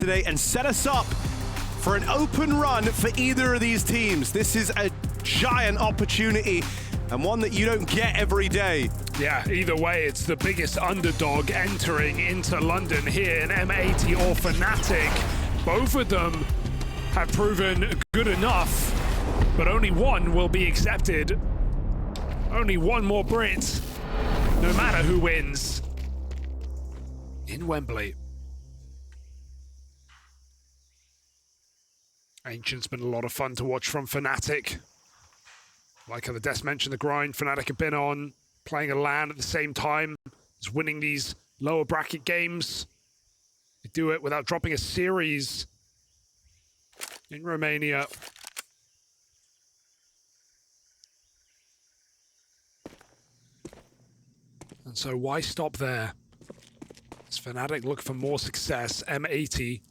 today and set us up for an open run for either of these teams. This is a giant opportunity and one that you don't get every day. Yeah, either way, it's the biggest underdog entering into London here in M80 or Fnatic. Both of them have proven good enough, but only one will be accepted. Only one more Brit, no matter who wins in Wembley. Ancient's been a lot of fun to watch from Fnatic. Like how the Des mentioned, the grind Fnatic have been on, playing a LAN at the same time as winning these lower bracket games. They do it without dropping a series in Romania. And so why stop there? As Fnatic look for more success, M80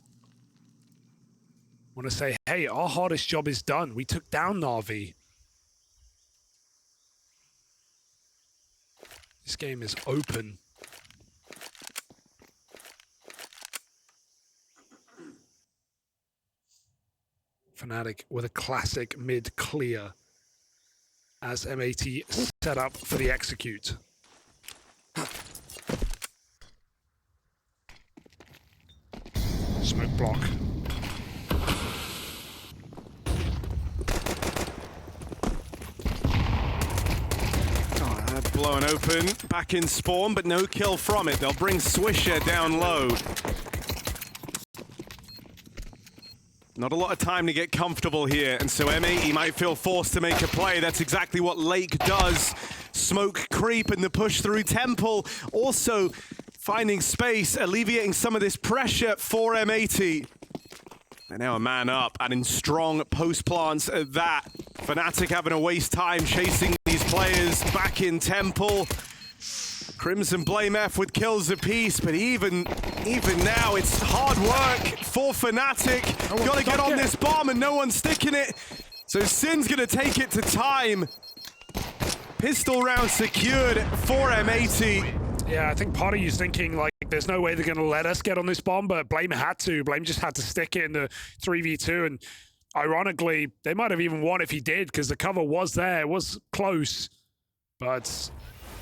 want to say, hey, our hardest job is done. We took down Na'Vi. This game is open. Fnatic with a classic mid-clear as M80 set up for the execute. Smoke block. Blown open, back in spawn, but no kill from it. They'll bring Swisher down low. Not a lot of time to get comfortable here, and so M80 might feel forced to make a play. That's exactly what Lake does. Smoke creep and the push through Temple. Also finding space, alleviating some of this pressure for M80. They're now a man up and in strong post plants at that. Fnatic having to waste time chasing these players back in Temple. Crimson blame F with kills apiece, but even now it's hard work for Fnatic. Gotta get on this bomb and no one's sticking it. So Sin's gonna take it to time. Pistol round secured for M80. Yeah, I think part of you's thinking, like, there's no way they're going to let us get on this bomb, but Blame had to. Blame just had to stick it in the 3v2, and ironically, they might have even won if he did, because the cover was there. It was close, but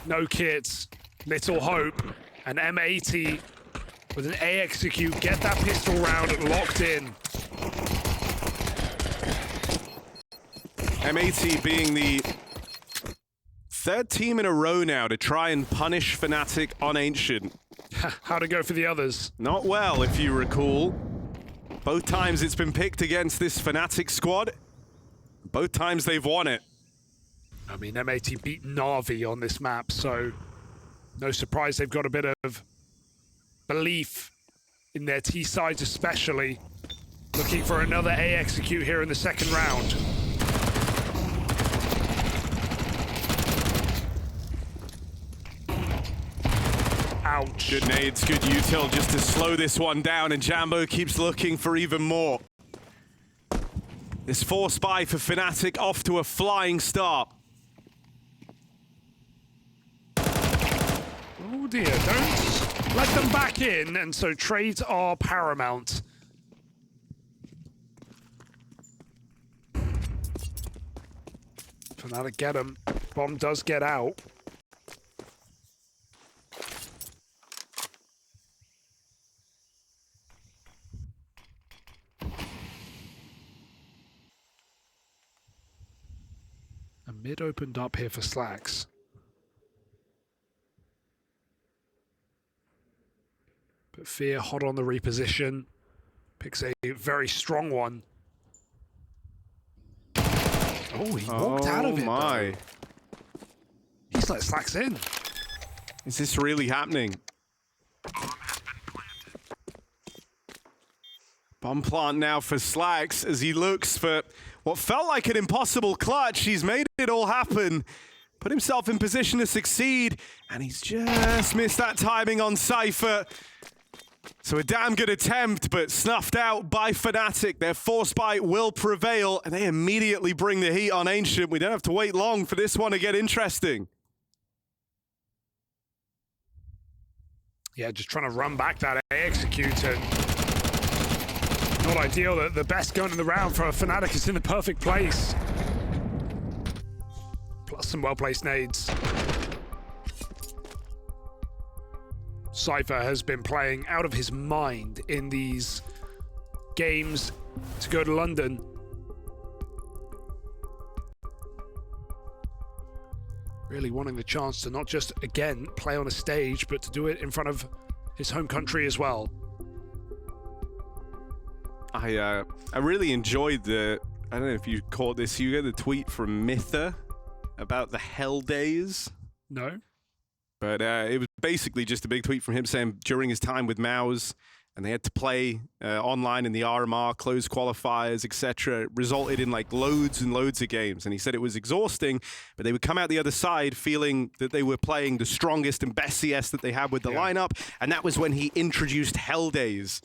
no kits, little hope, and M80 with an A execute, get that pistol round locked in. M80 being the third team in a row now to try and punish Fnatic on Ancient. How to go for the others? Not well, if you recall. Both times it's been picked against this Fnatic squad. Both times they've won it. I mean, M80 beat Na'Vi on this map, so no surprise they've got a bit of belief in their T sides especially. Looking for another A execute here in the second round. Ouch. Good nades, good util just to slow this one down, and Jambo keeps looking for even more. This force buy for Fnatic off to a flying start. Oh dear, don't let them back in, and so trades are paramount. Fnatic get him. Bomb does get out. Mid opened up here for Slacks. But Fear hot on the reposition. Picks a very strong one. Oh, he walked out of it. Oh my. He's let Slacks in. Is this really happening? Bomb plant now for Slacks as he looks for what felt like an impossible clutch. He's made it all happen, put himself in position to succeed, and he's just missed that timing on Cypher. So a damn good attempt, but snuffed out by Fnatic. Their force buy will prevail, and they immediately bring the heat on Ancient. We don't have to wait long for this one to get interesting. Yeah, just trying to run back that execute and Not ideal. The best gun in the round for Fnatic is in the perfect place. Plus some well-placed nades. Cypher has been playing out of his mind in these games to go to London. Really wanting the chance to not just, again, play on a stage, but to do it in front of his home country as well. I really enjoyed the, I don't know if you caught this, you got the tweet from Mytha about the Hell Days? No. But it was basically just a big tweet from him saying during his time with Mouse, and they had to play online in the RMR, closed qualifiers, etc. It resulted in like loads and loads of games. And he said it was exhausting, but they would come out the other side feeling that they were playing the strongest and best CS that they had with the lineup. And that was when he introduced Hell Days,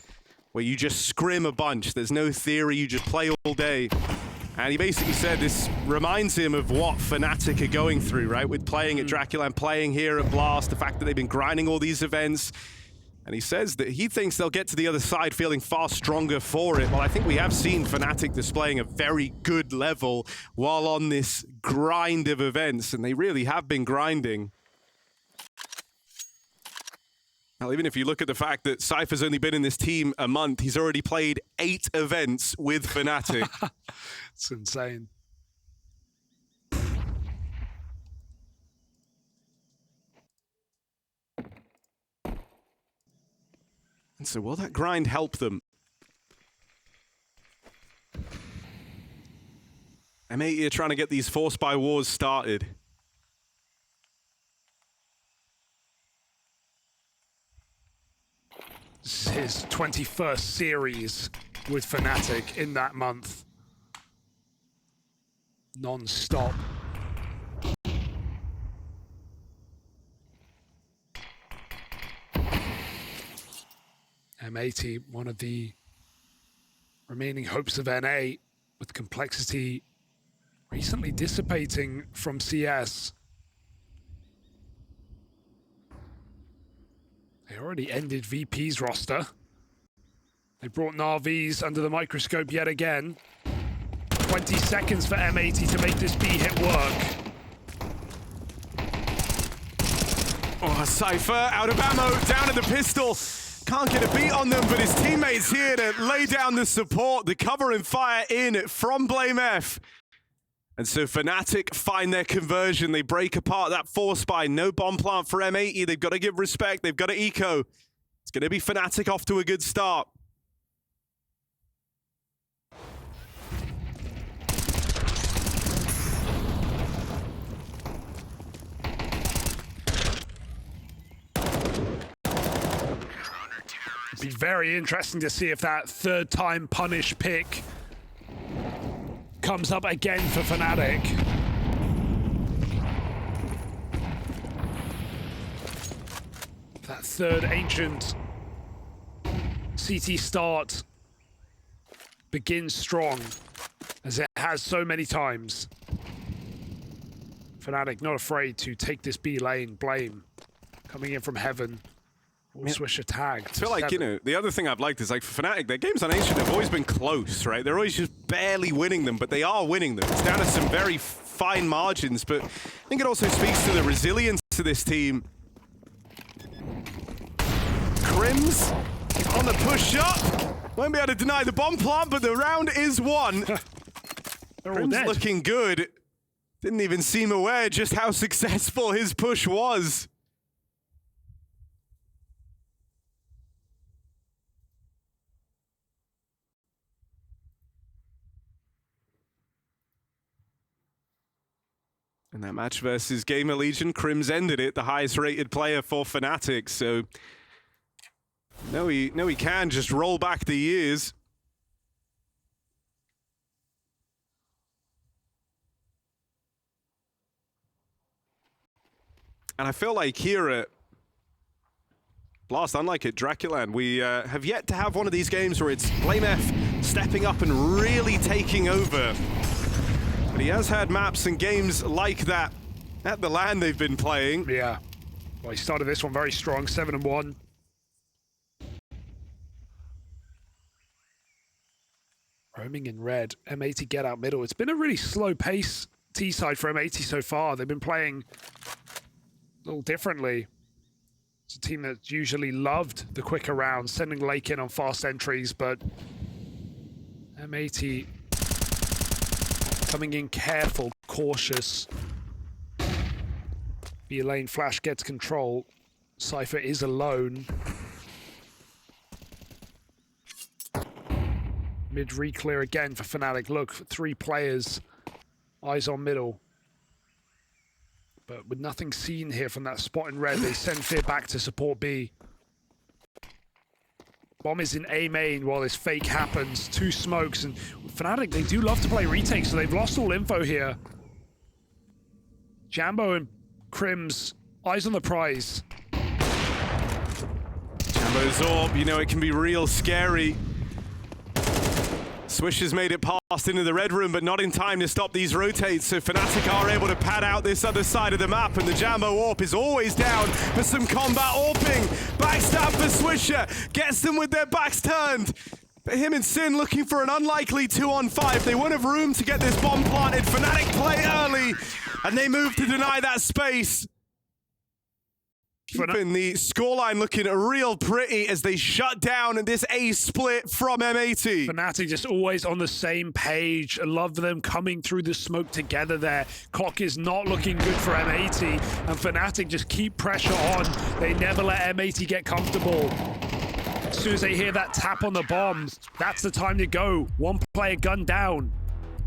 where you just scrim a bunch. There's no theory, you just play all day. And he basically said this reminds him of what Fnatic are going through, right? With playing at Dracula and playing here at Blast, the fact that they've been grinding all these events. And he says that he thinks they'll get to the other side feeling far stronger for it. Well, I think we have seen Fnatic displaying a very good level while on this grind of events, and they really have been grinding. Well, even if you look at the fact that Cypher's only been in this team a month, he's already played 8 events with Fnatic. It's insane. And so will that grind help them? M80 are trying to get these Force by Wars started. This is his 21st series with Fnatic in that month. Non-stop. M80, one of the remaining hopes of NA, with complexity recently dissipating from CS. They already ended VP's roster. They brought Na'Vi's under the microscope yet again. 20 seconds for M80 to make this B hit work. Oh, Cypher out of ammo, down at the pistol. Can't get a beat on them, but his teammates here to lay down the support, the cover and fire in from BlameF. And so Fnatic find their conversion. They break apart that force by no bomb plant for M80. They've got to give respect. They've got to eco. It's going to be Fnatic off to a good start. It'd be very interesting to see if that third time punish pick comes up again for Fnatic. That third ancient CT start begins strong, as it has so many times. Fnatic not afraid to take this B lane. Blame coming in from heaven. All Swisher tagged. I feel like, you know, the other thing I've liked is, like, for Fnatic, their games on Ancient have always been close, right? They're always just barely winning them, but they are winning them. It's down to some very fine margins, but I think it also speaks to the resilience of this team. Crims on the push-up. Won't be able to deny the bomb plant, but the round is won. Crims looking good. Didn't even seem aware just how successful his push was. And that match versus Gamer Legion, Crims ended it, the highest rated player for Fnatic. So no, he can just roll back the years. And I feel like here at Blast, unlike at Draculand, we have yet to have one of these games where it's BlameF stepping up and really taking over. But he has had maps and games like that at the LAN they've been playing. Yeah. Well, he started this one very strong, 7-1. Roaming in red. M80 get out middle. It's been a really slow pace T-side for M80 so far. They've been playing a little differently. It's a team that's usually loved the quicker rounds, sending Lake in on fast entries, but M80 coming in careful, cautious. B lane flash gets control. Cypher is alone. Mid re-clear again for Fnatic. Look, 3 players. Eyes on middle. But with nothing seen here from that spot in red, they send Fear back to support B. Bomb is in A main while this fake happens. 2 smokes, and Fnatic, they do love to play retakes, so they've lost all info here. Jambo and Crims, eyes on the prize. Jambo's orb, you know, it can be real scary. Swish has made it past into the red room, but not in time to stop these rotates, so Fnatic are able to pad out this other side of the map, and the Jambo AWP is always down for some combat AWPing. Backstab for Swisher, gets them with their backs turned. But him and Sin looking for an unlikely 2-on-5. They won't have room to get this bomb planted. Fnatic play early, and they move to deny that space. Keeping the scoreline looking real pretty as they shut down this A split from M80. Fnatic just always on the same page. I love them coming through the smoke together there. Clock is not looking good for M80, and Fnatic just keep pressure on. They never let M80 get comfortable. As soon as they hear that tap on the bombs, that's the time to go. 1 player gun down.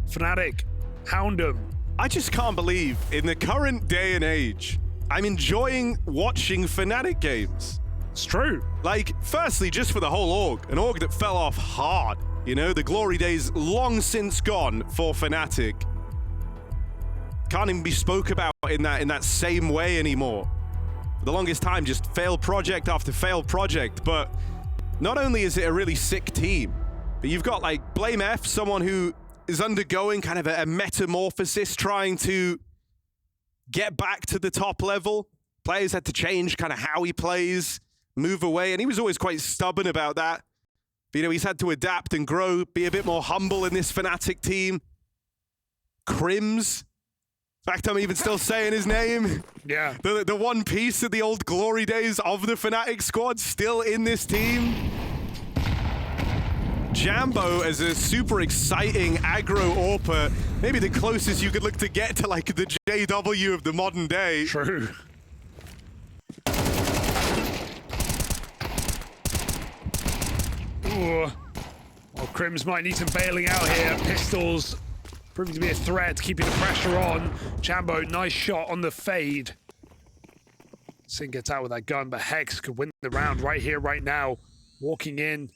Fnatic, hound them. I just can't believe in the current day and age, I'm enjoying watching Fnatic games. It's true. Like, firstly, just for the whole org, an org that fell off hard. You know, the glory days long since gone for Fnatic. Can't even be spoke about in that same way anymore. For the longest time, just failed project after failed project. But not only is it a really sick team, but you've got like Blame F, someone who is undergoing kind of a metamorphosis, trying to get back to the top level. Players had to change kind of how he plays, move away, and he was always quite stubborn about that. But, you know, he's had to adapt and grow, be a bit more humble in this Fnatic team. Crims. In fact, I'm even still saying his name. Yeah. The one piece of the old glory days of the Fnatic squad still in this team. Jambo as a super exciting aggro AWPer, maybe the closest you could look to get to like the JW of the modern day. True. Ooh. Well, Crims might need some bailing out here. Pistols proving to be a threat, keeping the pressure on. Jambo, nice shot on the fade. Sin gets out with that gun, but Hex could win the round right here, right now. Walking in.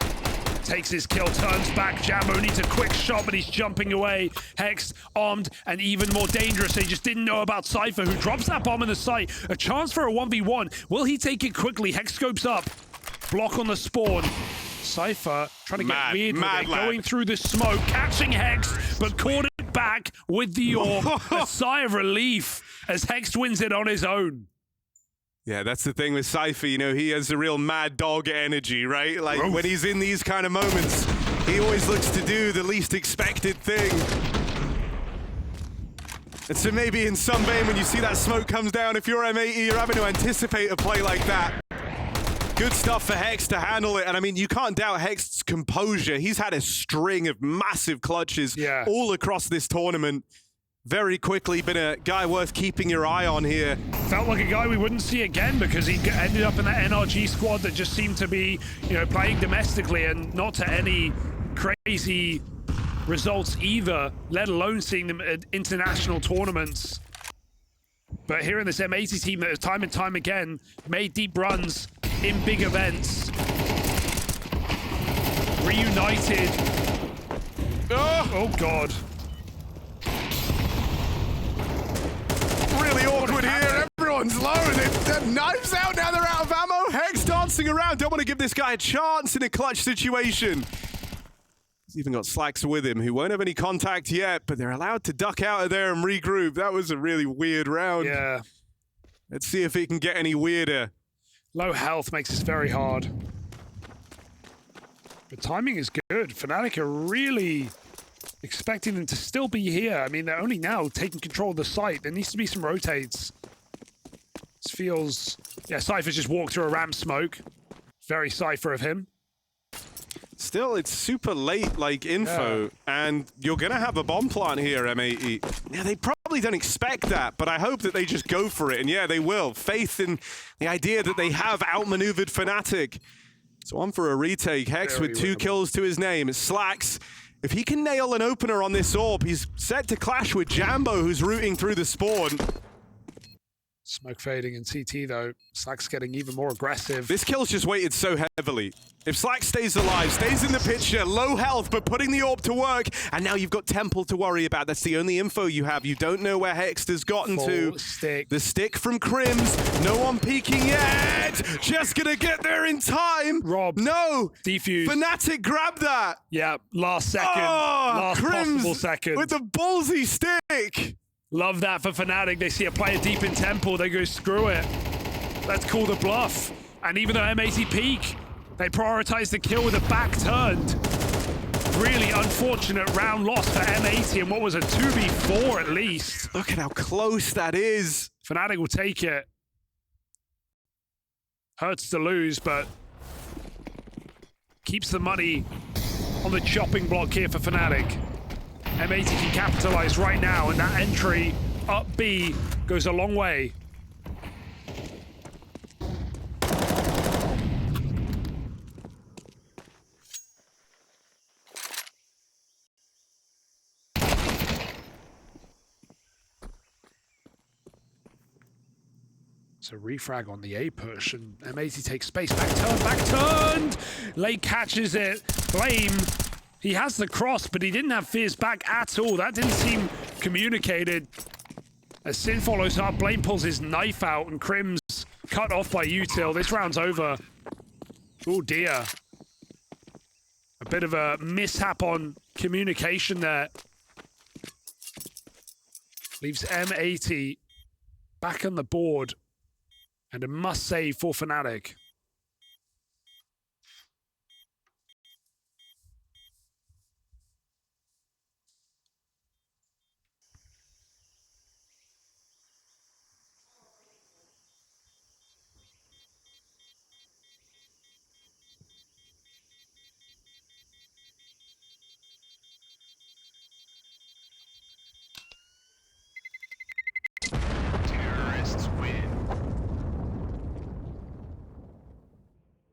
Takes his kill, turns back. Jambo needs a quick shot, but he's jumping away. Hex armed and even more dangerous. They just didn't know about Cypher, who drops that bomb in the site. A chance for a 1v1. Will he take it quickly? Hex scopes up. Block on the spawn. Cypher trying to get weird with it. Going through the smoke, catching Hex, but caught it back with the orb. A sigh of relief as Hex wins it on his own. Yeah, that's the thing with Cypher, you know, he has a real mad dog energy, right? Like, when he's in these kind of moments, he always looks to do the least expected thing. And so maybe in some vein, when you see that smoke comes down, if you're M80, you're having to anticipate a play like that. Good stuff for Hex to handle it. And I mean, you can't doubt Hex's composure. He's had a string of massive clutches all across this tournament. Very quickly been a guy worth keeping your eye on here. Felt like a guy we wouldn't see again because he ended up in that NRG squad that just seemed to be, you know, playing domestically and not to any crazy results either, let alone seeing them at international tournaments. But here in this M80 team that has time and time again made deep runs in big events. Reunited. Oh God. Really awkward here. Everyone's low. They're knives out now. They're out of ammo. Hex dancing around. Don't want to give this guy a chance in a clutch situation. He's even got Slacks with him, who won't have any contact yet, but they're allowed to duck out of there and regroup. That was a really weird round. Yeah. Let's see if it can get any weirder. Low health makes this very hard. The timing is good. Fnatic are really expecting them to still be here. I mean, they're only now taking control of the site. There needs to be some rotates. This feels... Yeah, Cypher's just walked through a ramp smoke. Very Cypher of him. Still, it's super late, like, info, and you're going to have a bomb plant here, M80. Yeah, they probably don't expect that, but I hope that they just go for it, and yeah, they will. Faith in the idea that they have outmaneuvered Fnatic. So on for a retake. Hex Very with 2 kills to his name. Slacks, if he can nail an opener on this orb, he's set to clash with Jambo, who's rooting through the spawn. Smoke fading in CT, though. Slack's getting even more aggressive. This kill's just weighted so heavily. If Slack stays alive, stays in the picture, low health, but putting the orb to work, and now you've got Temple to worry about. That's the only info you have. You don't know where Hexter's gotten to. Stick. The stick from Crims. No one peeking yet. Just gonna get there in time. Rob. No. Defuse. Fnatic grabbed that. Yeah, last second. Oh, last Crims possible second. with the ballsy stick. Love that for Fnatic. They see a player deep in Temple. They go, screw it. Let's call the bluff. And even though M80 peak, they prioritize the kill with a back turned. Really unfortunate round loss for M80 and what was a 2v4 at least. Look at how close that is. Fnatic will take it. Hurts to lose, but keeps the money on the chopping block here for Fnatic. M80 can capitalize right now, and that entry up B goes a long way. So refrag on the A push, and M80 takes space. Back turned! Late catches it. Blame. He has the cross, but he didn't have Fierce back at all. That didn't seem communicated. As Sin follows up, Blame pulls his knife out, and Crim's cut off by Util. This round's over. Oh dear. A bit of a mishap on communication there. Leaves M80 back on the board. And a must-save for Fnatic.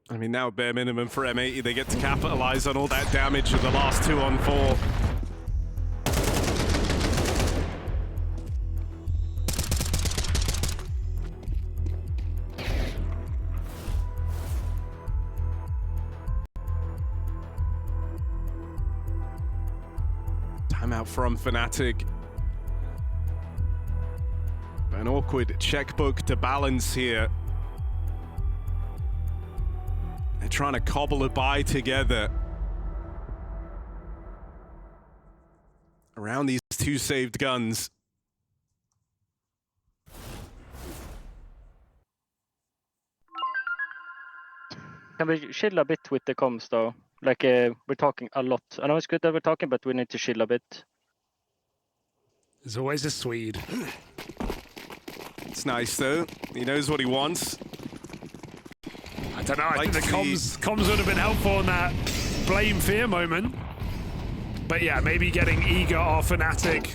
I mean, now bare minimum for M80, they get to capitalize on all that damage of the last 2-on-4. Timeout from Fnatic. An awkward checkbook to balance here. They're trying to cobble a bye together around these 2 saved guns. Can we chill a bit with the comms though? Like we're talking a lot. I know it's good that we're talking, but we need to chill a bit. There's always a Swede. It's nice though. He knows what he wants. I don't know, I think the comms would have been helpful in that blame fear moment. But yeah, maybe getting eager off Fnatic.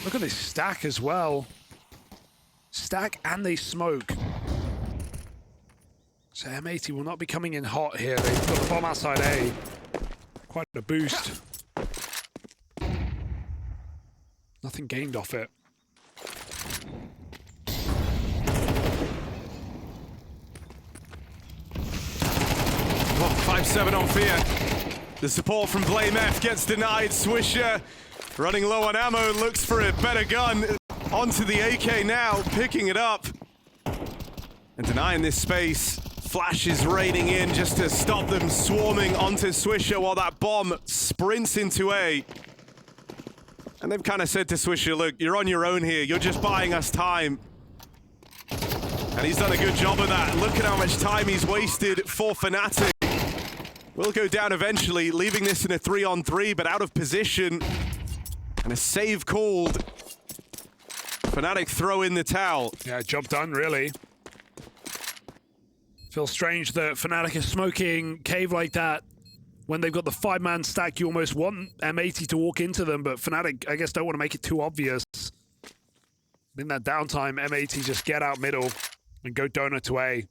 Look at this stack as well. Stack and they smoke. So M80 will not be coming in hot here. They've got the bomb outside A. Quite a boost. Nothing gained off it. Oh, 5-7 on Fear. The support from Blame F gets denied. Swisher running low on ammo, looks for a better gun. Onto the AK now, picking it up. And denying this space. Flash is raining in just to stop them swarming onto Swisher while that bomb sprints into A. And they've kind of said to Swisher, look, you're on your own here. You're just buying us time. And he's done a good job of that. Look at how much time he's wasted for Fnatic. Will go down eventually, leaving this in a 3-on-3, but out of position. And a save called. Fnatic throw in the towel. Yeah, job done, really. Feels strange that Fnatic is smoking cave like that. When they've got the 5-man stack, you almost want M80 to walk into them, but Fnatic, I guess, don't want to make it too obvious. In that downtime, M80 just get out middle and go donut to A.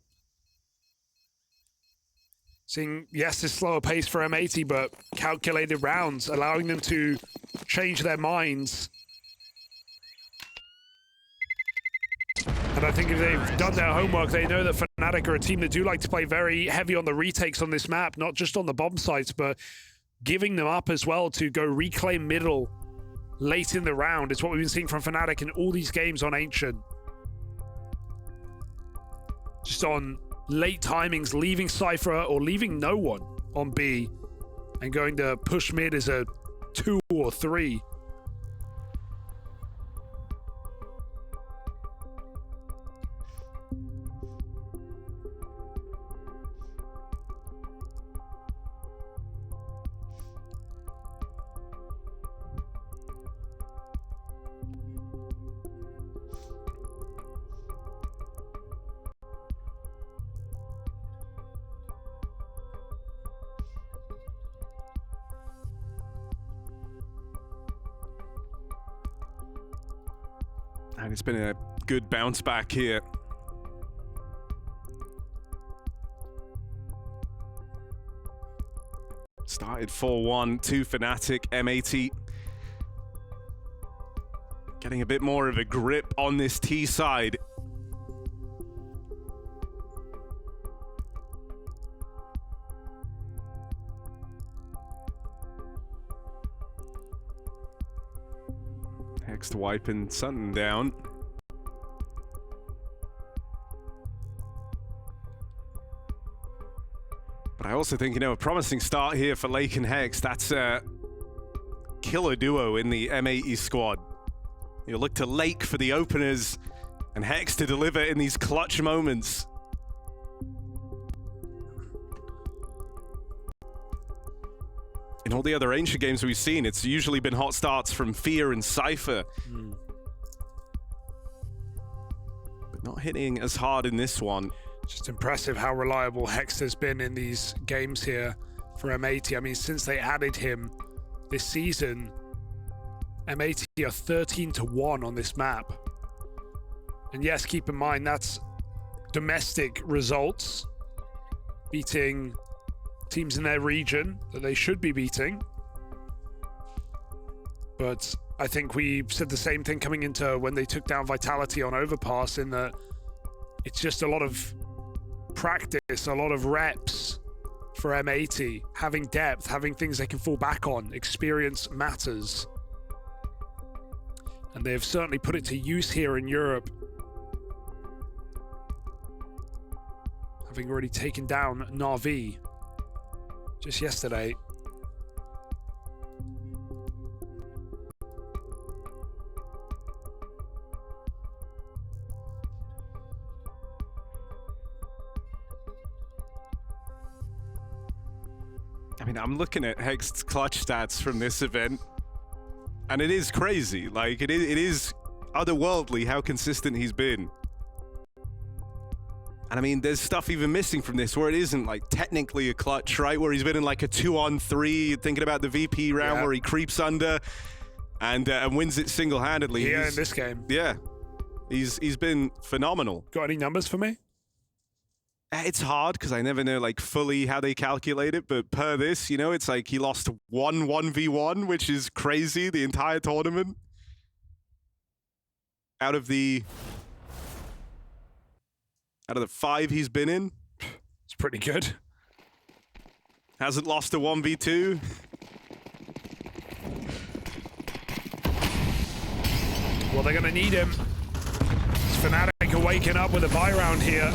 Seeing, yes, this slower pace for M80, but calculated rounds, allowing them to change their minds. And I think if they've done their homework, they know that Fnatic are a team that do like to play very heavy on the retakes on this map, not just on the bomb sites, but giving them up as well to go reclaim middle late in the round. It's what we've been seeing from Fnatic in all these games on Ancient. Just on late timings, leaving Cypher or leaving no one on B and going to push mid as a 2 or 3. And it's been a good bounce back here. Started 4-1 to Fnatic, M80. Getting a bit more of a grip on this T side. Next wiping something down. But I also think, you know, a promising start here for Lake and Hex. That's a killer duo in the M80 squad. You look to Lake for the openers and Hex to deliver in these clutch moments. In all the other Ancient games we've seen, it's usually been hot starts from Fear and Cypher. But not hitting as hard in this one. Just impressive how reliable Hex has been in these games here for M80. I mean, since they added him this season, M80 are 13-1 on this map. And yes, keep in mind, that's domestic results, beating teams in their region that they should be beating. But I think we said the same thing coming into when they took down Vitality on Overpass, in that it's just a lot of practice, a lot of reps for M80, having depth, having things they can fall back on. Experience matters. And they've certainly put it to use here in Europe, having already taken down Na'Vi just yesterday. I mean, I'm looking at Hex's clutch stats from this event, and it is crazy. Like, it is otherworldly how consistent he's been. And I mean, there's stuff even missing from this where it isn't like technically a clutch, right? Where he's been in like a 2-on-3, thinking about the VP round where he creeps under and wins it single-handedly. Yeah, in this game. Yeah, he's been phenomenal. Got any numbers for me? It's hard because I never know like fully how they calculate it, but per this, you know, it's like he lost 1-1v1, which is crazy, the entire tournament. Out of the 5 he's been in. It's pretty good. Hasn't lost a 1v2. Well, they're going to need him. Fnatic are waking up with a buy round here.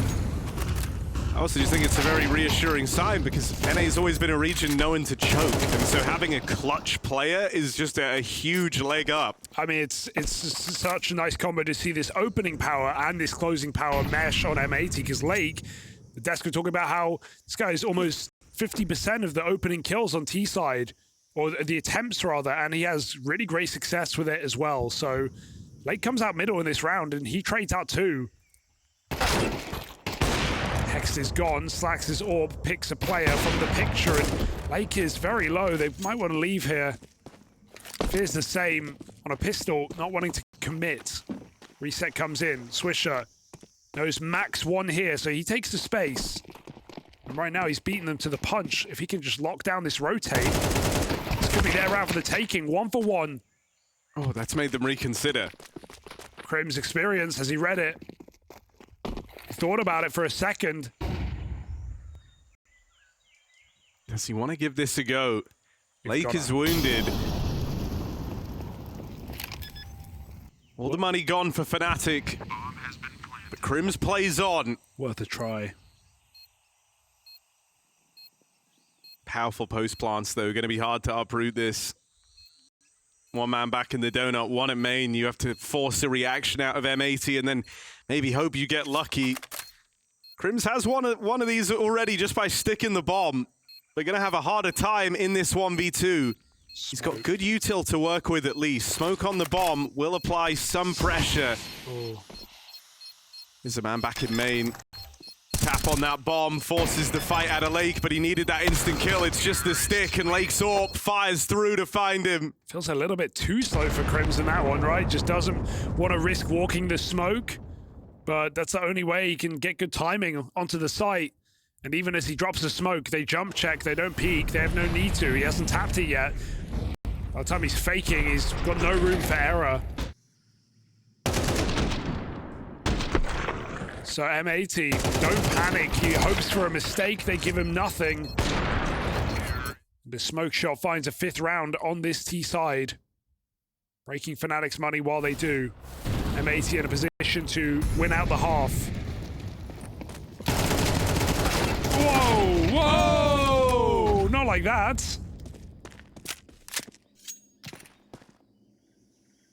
I also just think it's a very reassuring sign because NA has always been a region known to choke, and so having a clutch player is just a huge leg up. I mean, it's such a nice combo to see this opening power and this closing power mesh on M80, because Lake, the desk were talking about how this guy is almost 50% of the opening kills on T side, or the attempts rather, and he has really great success with it as well. So Lake comes out middle in this round, and he trades out too. Hex is gone. Slacks' orb picks a player from the picture, and Lake is very low. They might want to leave here. Fear's the same on a pistol, not wanting to commit. Reset comes in. Swisher knows max one here, so he takes the space. And right now he's beating them to the punch. If he can just lock down this rotate, this could be their round for the taking. 1 for 1. Oh, that's made them reconsider. Crim's experience, has he read it? He thought about it for a second. Does he want to give this a go? Lake is wounded. All the money gone for Fnatic. But Crim's plays on. Worth a try. Powerful post plants, though. Going to be hard to uproot this. One man back in the donut, one at main. You have to force a reaction out of M80 and then maybe hope you get lucky. Crims has one of these already just by sticking the bomb. They're going to have a harder time in this 1v2. He's got good util to work with at least. Smoke on the bomb will apply some pressure. Oh. There's a man back in main. Tap on that bomb, forces the fight out of Lake, but he needed that instant kill. It's just the stick, and Lake's AWP fires through to find him. Feels a little bit too slow for Crims in that one, right? Just doesn't want to risk walking the smoke, but that's the only way he can get good timing onto the site. And even as he drops the smoke, they jump check, they don't peek, they have no need to. He hasn't tapped it yet. By the time he's faking, he's got no room for error. So M80, don't panic. He hopes for a mistake. They give him nothing. The smoke shot finds a 5th round on this T side. Breaking Fnatic's money while they do. M80 in a position to win out the half. Whoa! Whoa! Not like that.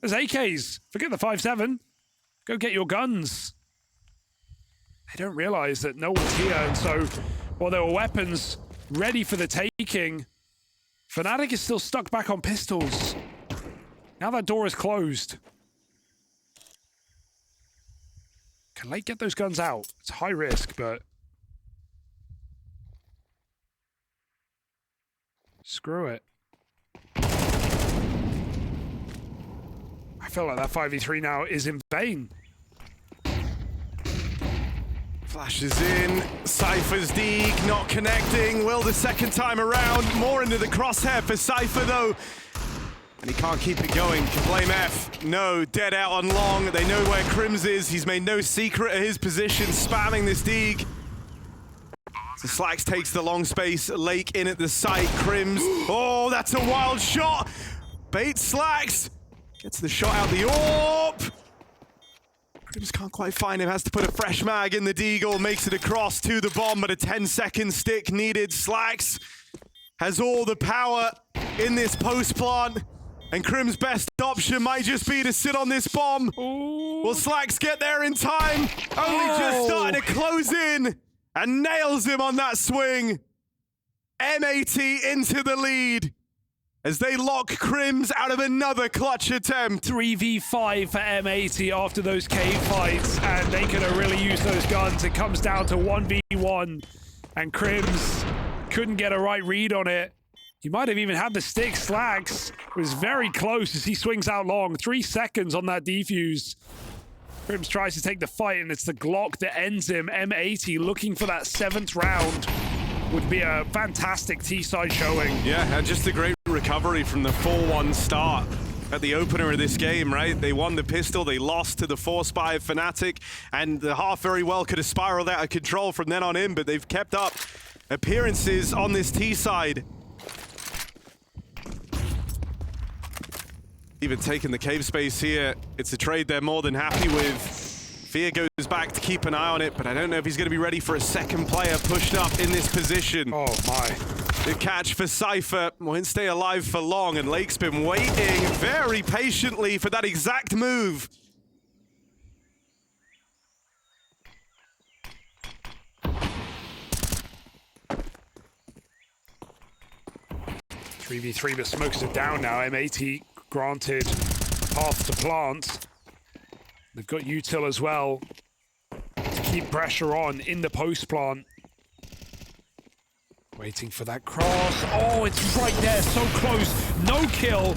There's AKs. Forget the 5.7. Go get your guns. They don't realize that no one's here, and so while there were weapons ready for the taking, Fnatic is still stuck back on pistols. Now that door is closed. Can Lake get those guns out? It's high risk, but screw it. I feel like that 5v3 now is in vain. Flashes in, Cypher's dig, not connecting. Will the second time around, more into the crosshair for Cypher though. And he can't keep it going, can blame F. No, dead out on long, they know where Crims is. He's made no secret of his position, spamming this dig. So Slacks takes the long space, Lake in at the site, Crims. Oh, that's a wild shot. Baits Slacks, gets the shot out the AWP. Crims can't quite find him, has to put a fresh mag in the deagle, makes it across to the bomb, but a 10-second stick needed. Slacks has all the power in this post plant, and Crim's best option might just be to sit on this bomb. Ooh. Will Slacks get there in time? Only just starting to close in, and nails him on that swing. M80 into the lead as they lock Crims out of another clutch attempt. 3v5 for M80 after those cave fights, and they could have really used those guns. It comes down to 1v1, and Crims couldn't get a right read on it. He might have even had the stick. Slacks was very close as he swings out long. 3 seconds on that defuse. Crims tries to take the fight, and it's the Glock that ends him. M80 looking for that 7th round. Would be a fantastic T-side showing. Yeah, and just a great recovery from the 4-1 start at the opener of this game, right? They won the pistol, they lost to the force buy of Fnatic, and the half very well could have spiraled out of control from then on in, but they've kept up appearances on this T-side. Even taking the cave space here, it's a trade they're more than happy with. Fear goes back to keep an eye on it, but I don't know if he's going to be ready for a second player pushed up in this position. Oh my. The catch for Cypher won't stay alive for long, and Lake's been waiting very patiently for that exact move. Three v three, but smokes it down now. M80 granted path to plant. They've got util as well to keep pressure on in the post plant. Waiting for that cross. Oh, it's right there, so close. No kill.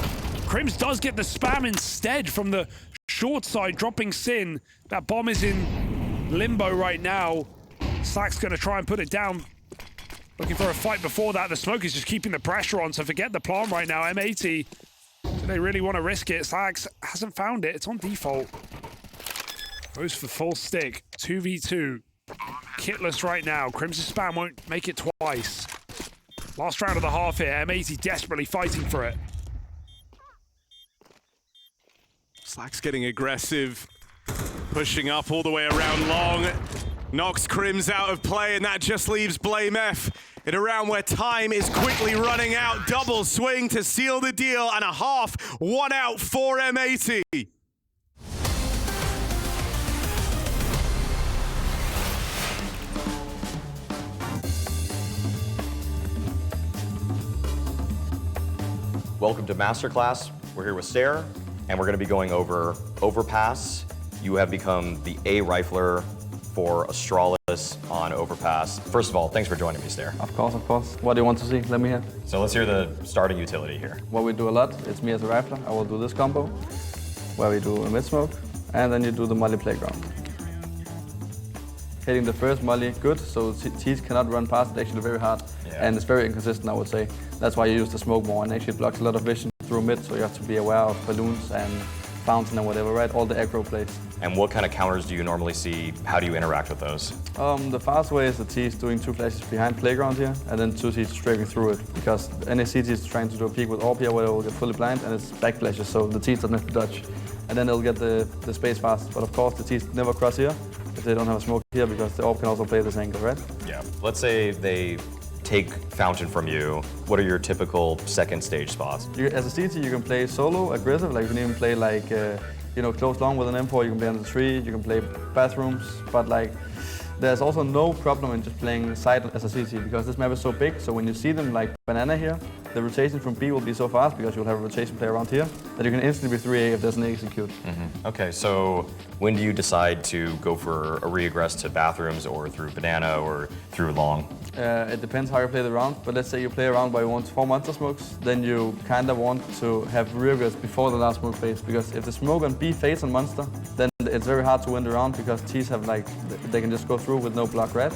Crims does get the spam instead from the short side, dropping Sin. That bomb is in limbo right now. Slack's gonna try and put it down. Looking for a fight before that. The smoke is just keeping the pressure on, so forget the plant right now. M80, do they really want to risk it? Slags hasn't found it. It's on default. Goes for full stick. 2v2. Kitless right now. Crimson spam won't make it twice. Last round of the half here. M80 desperately fighting for it. Slack's getting aggressive. Pushing up all the way around long. Knocks Crims out of play, and that just leaves Blame F in a round where time is quickly running out. Double swing to seal the deal, and a half. One out for M80. Welcome to Masterclass. We're here with Stair, and we're going to be going over Overpass. You have become the A rifler for Astralis on Overpass. First of all, thanks for joining me, Stair. Of course, of course. What do you want to see? Let me hear. So let's hear the starting utility here. What we do a lot, it's me as a rifler. I will do this combo, where we do a mid smoke, and then you do the molly playground. Hitting the first molly, good, so T's cannot run past it actually very hard, and it's very inconsistent, I would say. That's why you use the smoke more, and actually it blocks a lot of vision through mid, so you have to be aware of balloons and fountain and whatever, right? All the aggro plays. And what kind of counters do you normally see? How do you interact with those? The fast way is the T's doing 2 flashes behind playground here, and then 2 T's strafing through it, because any CT is trying to do a peek with AWP here where they will get fully blind, and it's back flashes, so the T's doesn't have to dodge. And then they'll get the space fast, but of course the T's never cross here if they don't have a smoke here, because the AWP can also play this angle, right? Yeah. Let's say they take fountain from you. What are your typical second stage spots? As a CT, you can play solo, aggressive, like you can even play like, close long with an M4, you can play on the tree, you can play bathrooms, but like, there's also no problem in just playing side as a CT, because this map is so big, so when you see them like banana here, the rotation from B will be so fast, because you'll have a rotation play around here, that you can instantly be 3A if there's an execute. Okay, so when do you decide to go for a re-aggress to bathrooms, or through banana, or through long? It depends how you play the round, but let's say you play a round where you want 4 monster smokes, then you kind of want to have re-aggress before the last smoke phase, because if the smoke on B fades on monster, then it's very hard to win the round, because T's have like, they can just go through with no block red.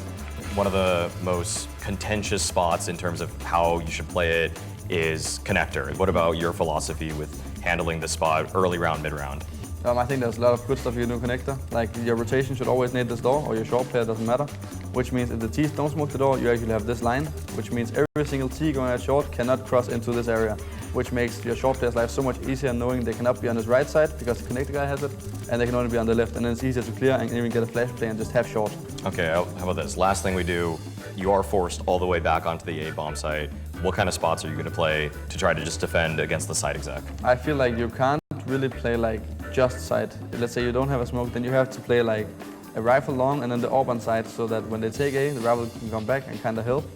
One of the most contentious spots in terms of how you should play it is connector. What about your philosophy with handling the spot early round, mid round? I think there's a lot of good stuff you can do connector. Like your rotation should always nade this door, or your short player doesn't matter. Which means if the T's don't smoke the door, you actually have this line, which means every single T going at short cannot cross into this area, which makes your short player's life so much easier, knowing they cannot be on his right side because the connector guy has it, and they can only be on the left, and then it's easier to clear and even get a flash play and just have short. Okay, how about this? Last thing we do, you are forced all the way back onto the A bomb site. What kind of spots are you going to play to try to just defend against the site exec? I feel like you can't really play like just side. Let's say you don't have a smoke, then you have to play like a rifle long and then the AWP on side, so that when they take A, the rifle can come back and kind of help.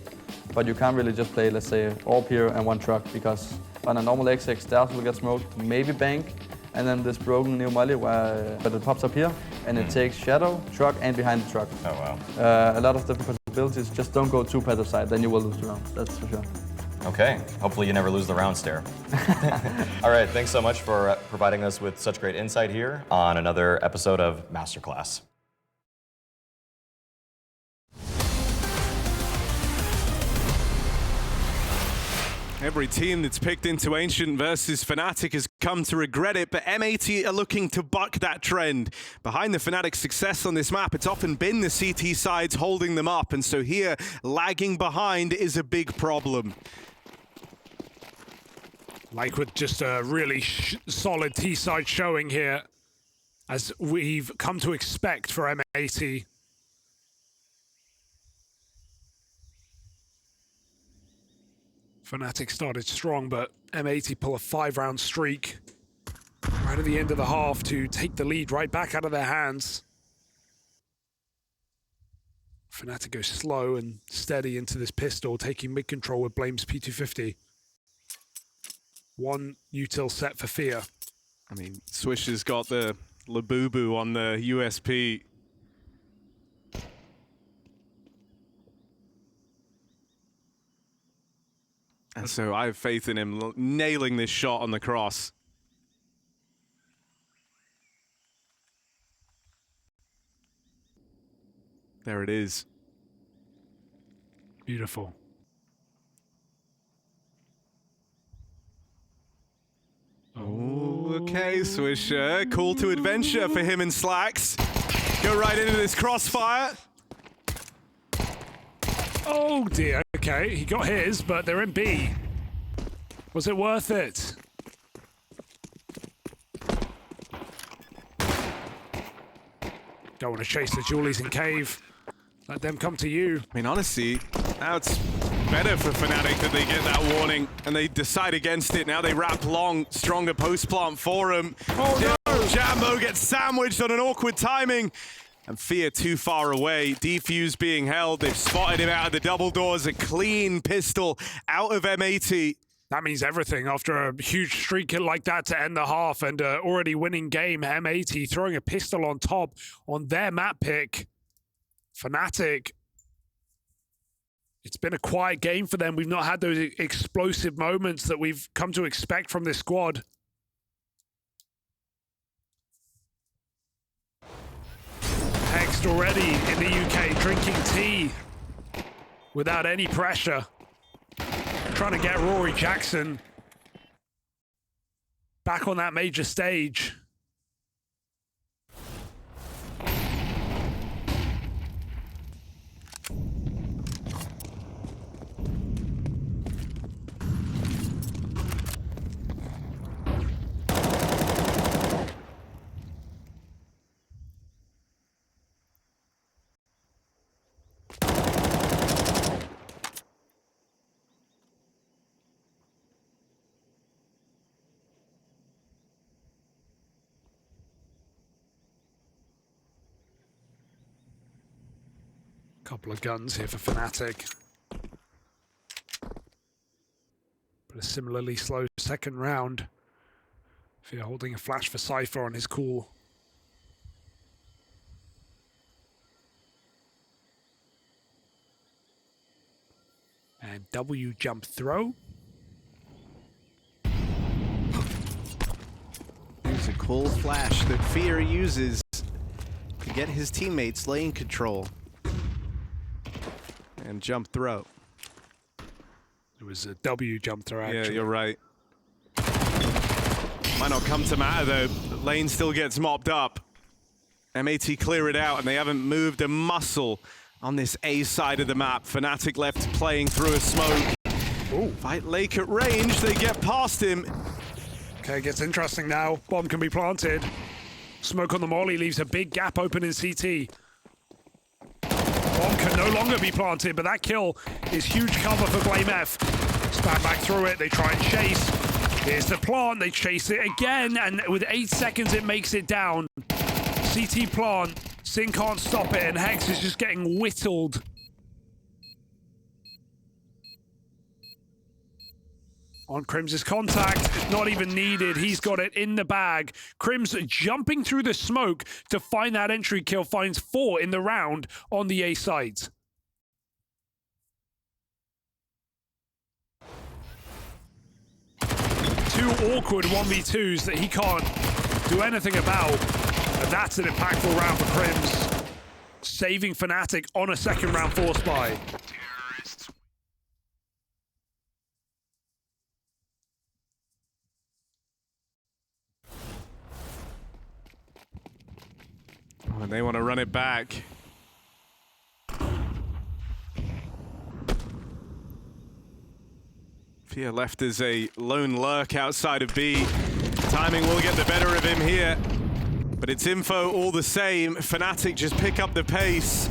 But you can't really just play, let's say, AWP here and 1 truck, because on a normal XX, Stairs will get smoked, maybe bank, and then this broken new molly where it pops up here, and it takes shadow, truck, and behind the truck. Oh, wow. A lot of different possibilities. Just don't go too passive side, then you will lose the round, that's for sure. Okay, hopefully you never lose the round, Stair. All right, thanks so much for providing us with such great insight here on another episode of Masterclass. Every team that's picked into Ancient versus Fnatic has come to regret it, but M80 are looking to buck that trend. Behind the Fnatic success on this map, it's often been the CT sides holding them up, and so here, lagging behind is a big problem. Like with just a really solid T-side showing here. as we've come to expect for M80. Fnatic started strong, but M80 pull a 5-round streak right at the end of the half to take the lead right back out of their hands. Fnatic goes slow and steady into this pistol, taking mid-control with Blame's P250. One util set for Fear. I mean, Swish has got the Labubu on the USP. And so I have faith in him nailing this shot on the cross. There it is. Beautiful. Oh, okay, Swisher. Call to adventure for him and Slacks. Go right into this crossfire. Oh dear, okay, he got his, but they're in B. Was it worth it? Don't want to chase the Julies in cave. Let them come to you. I mean, honestly, now it's better for Fnatic that they get that warning and they decide against it. Now they wrap long, stronger post plant for him. Oh no! Jambo gets sandwiched on an awkward timing. And Fear too far away. Defuse being held. They've spotted him out of the double doors. A clean pistol out of M80. That means everything after a huge streak like that to end the half and already winning game. M80 throwing a pistol on top on their map pick. Fnatic. It's been a quiet game for them. We've not had those explosive moments that we've come to expect from this squad. Hext already in the UK drinking tea without any pressure. Trying to get Rory Jackson back on that major stage. Couple of guns here for Fnatic. But a similarly slow second round. Fear holding a flash for Cypher on his call. And W jump throw. There's a cool flash that Fear uses to get his teammates lane control. And jump throw. It was a W jump throw, actually. Yeah, you're right. Might not come to matter, though. The lane still gets mopped up. M80 clear it out, and they haven't moved a muscle on this A side of the map. Fnatic left playing through a smoke. Ooh. Fight Lake at range. They get past him. Okay, it gets interesting now. Bomb can be planted. Smoke on the molly leaves a big gap open in CT. Bomb can no longer be planted, but that kill is huge cover for Blame F. Spam back through it, they try and chase. Here's the plant, they chase it again, and with 8 seconds it makes it down. CT plant, Sin can't stop it, and Hex is just getting whittled. On Crim's contact, not even needed. He's got it in the bag. Crim's jumping through the smoke to find that entry kill, finds 4 in the round on the A side. Two awkward 1v2s that he can't do anything about. And that's an impactful round for Crims. Saving Fnatic on a second round force buy. And they want to run it back. Fear left as a lone lurk outside of B. Timing will get the better of him here. But it's info all the same. Fnatic just pick up the pace.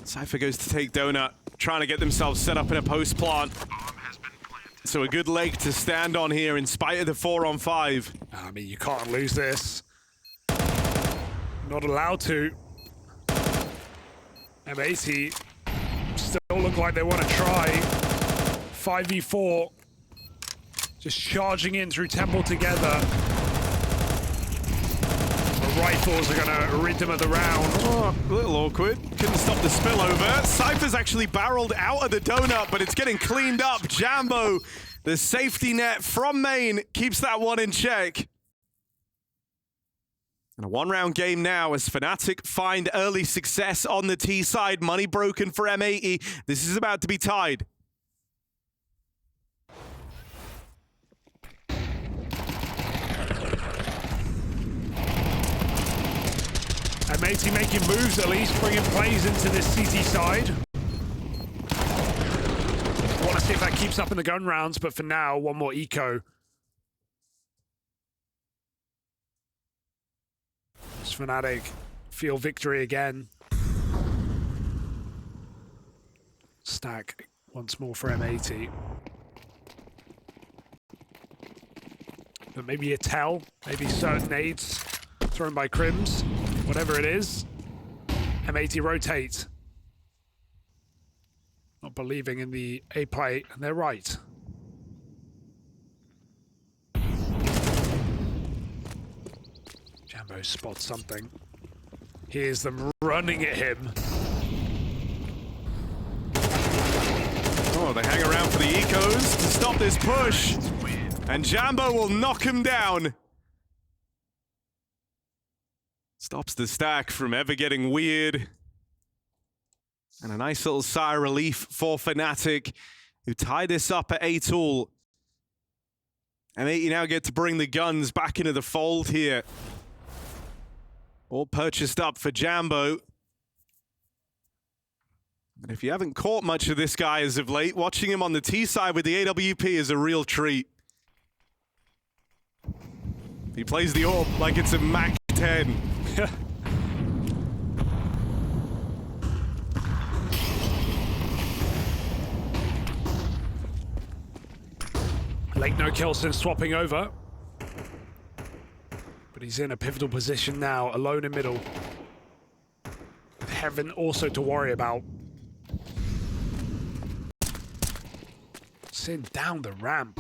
Cypher goes to take Donut, trying to get themselves set up in a post plant. So a good leg to stand on here in spite of the 4-on-5. I mean, you can't lose this. Not allowed to. M80 still look like they want to try. 5v4. Just charging in through Temple together. The rifles are going to rid them of the round. Oh, a little awkward. Couldn't stop the spillover. Cypher's actually barreled out of the donut, but it's getting cleaned up. Jambo, the safety net from main, keeps that one in check. And a one-round game now as Fnatic find early success on the T side. Money broken for M80. This is about to be tied. M80 making moves at least, bringing plays into this CT side. Want to see if that keeps up in the gun rounds, but for now, one more eco. As Fnatic feel victory again. Stack once more for M80. But maybe a tell, maybe certain nades thrown by Crims. Whatever it is, M80 rotate. Not believing in the A play, and they're right. Jambo spots something. Here's them running at him. Oh, they hang around for the ecos to stop this push. And Jambo will knock him down. Stops the stack from ever getting weird. And a nice little sigh of relief for Fnatic, who tie this up at A-Tool. M80 now get to bring the guns back into the fold here. All purchased up for Jambo. And if you haven't caught much of this guy as of late, watching him on the T side with the AWP is a real treat. He plays the AWP like it's a Mac 10. Late no kill since swapping over. But he's in a pivotal position now, alone in middle. With Heaven also to worry about. Sin down the ramp.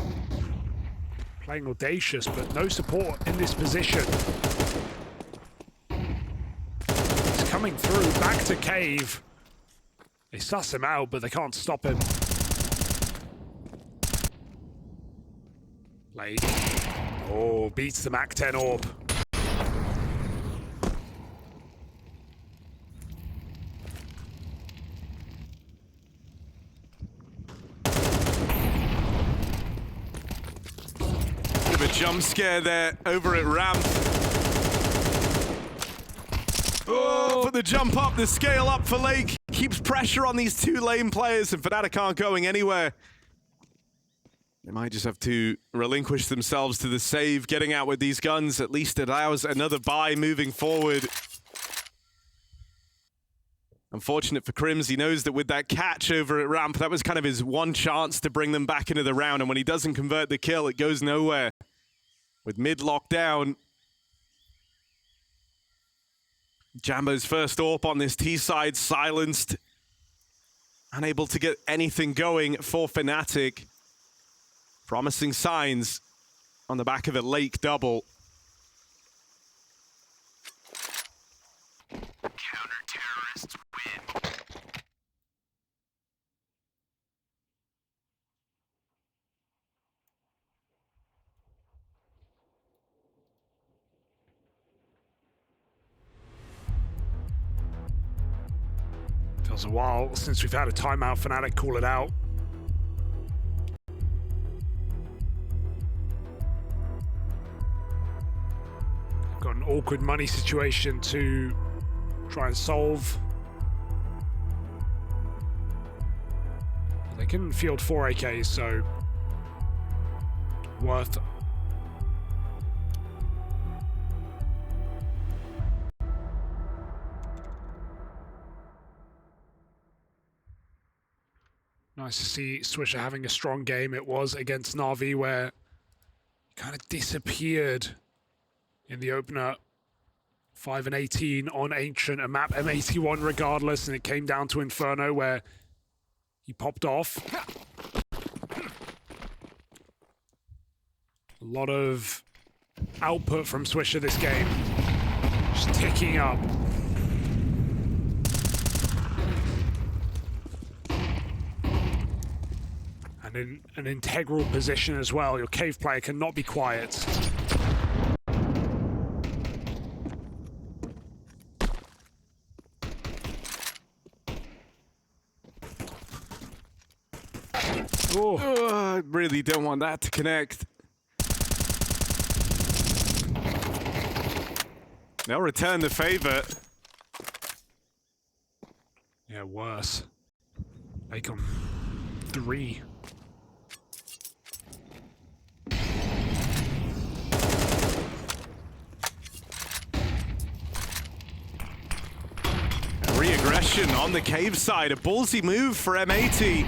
Playing audacious, but no support in this position. He's coming through, back to cave. They suss him out, but they can't stop him. Late. Oh, beats the Mac 10 AWP. Bit of a jump scare there over at ramp. Oh, for the jump up, the scale up for Lake. Keeps pressure on these two lane players, and Fnatic aren't going anywhere. They might just have to relinquish themselves to the save. Getting out with these guns at least allows another buy moving forward. Unfortunate for Crims, he knows that with that catch over at ramp, that was kind of his one chance to bring them back into the round, and when he doesn't convert the kill, it goes nowhere. With mid locked down, Jambo's first AWP on this T side silenced. Unable to get anything going for Fnatic. Promising signs on the back of a Lake double. Counter-terrorists win. Feels a while since we've had a timeout. Fnatic call it out. Got an awkward money situation to try and solve. They can field 4 AKs, so worth Nice to see Swisher having a strong game. It was against Na'Vi where he kind of disappeared in the opener. 5 and 18 on Ancient, a map M81 regardless, and it came down to Inferno where he popped off. A lot of output from Swisher this game. Just ticking up. And in an integral position as well. Your cave player cannot be quiet. I really don't want that to connect. They'll return the favor. Yeah, worse. Make them 3. Re-aggression on the cave side. A ballsy move for M80.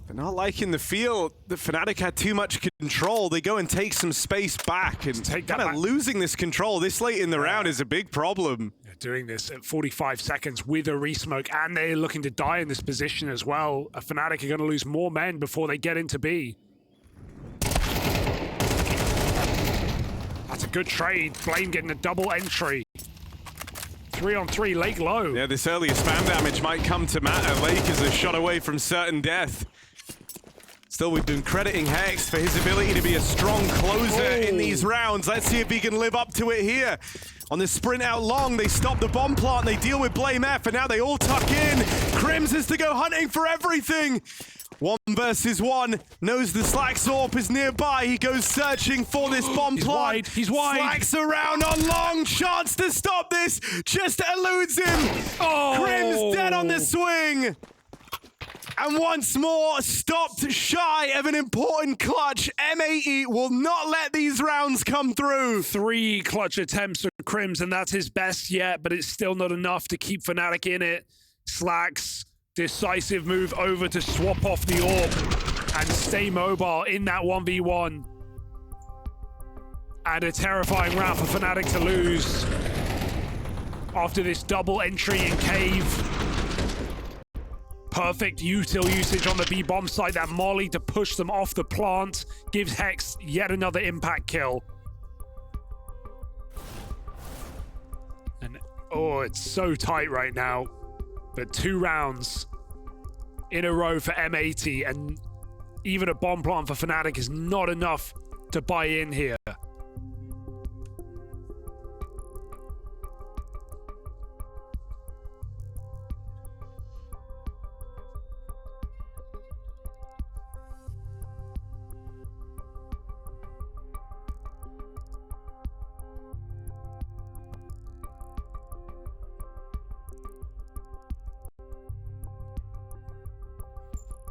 But not liking the feel that Fnatic had too much control. They go and take some space back, and kind of losing this control this late in the round is a big problem. They're doing this at 45 seconds with a resmoke, and they're looking to die in this position as well. Fnatic are going to lose more men before they get into B. That's a good trade. Blame getting a double entry. 3-on-3, Lake low. Yeah, this earlier spam damage might come to matter. Lake is a shot away from certain death. Still, we've been crediting Hex for his ability to be a strong closer in these rounds. Let's see if he can live up to it here. On the sprint out long, they stop the bomb plant, they deal with Blame F, and now they all tuck in. Crims has to go hunting for everything. 1 versus 1, knows the Slack Sorp is nearby. He goes searching for this bomb plant. He's wide. Slacks around on long, chance to stop this, just eludes him. Crims dead on the swing. And once more, stopped shy of an important clutch. M80 will not let these rounds come through. 3 clutch attempts for Crims, and that's his best yet, but it's still not enough to keep Fnatic in it. Slacks, decisive move over to swap off the AWP and stay mobile in that 1v1. And a terrifying round for Fnatic to lose after this double entry in cave. Perfect util usage on the B bomb site. That molly to push them off the plant gives Hex yet another impact kill. And oh, it's so tight right now. But 2 rounds in a row for M80, and even a bomb plant for Fnatic is not enough to buy in here.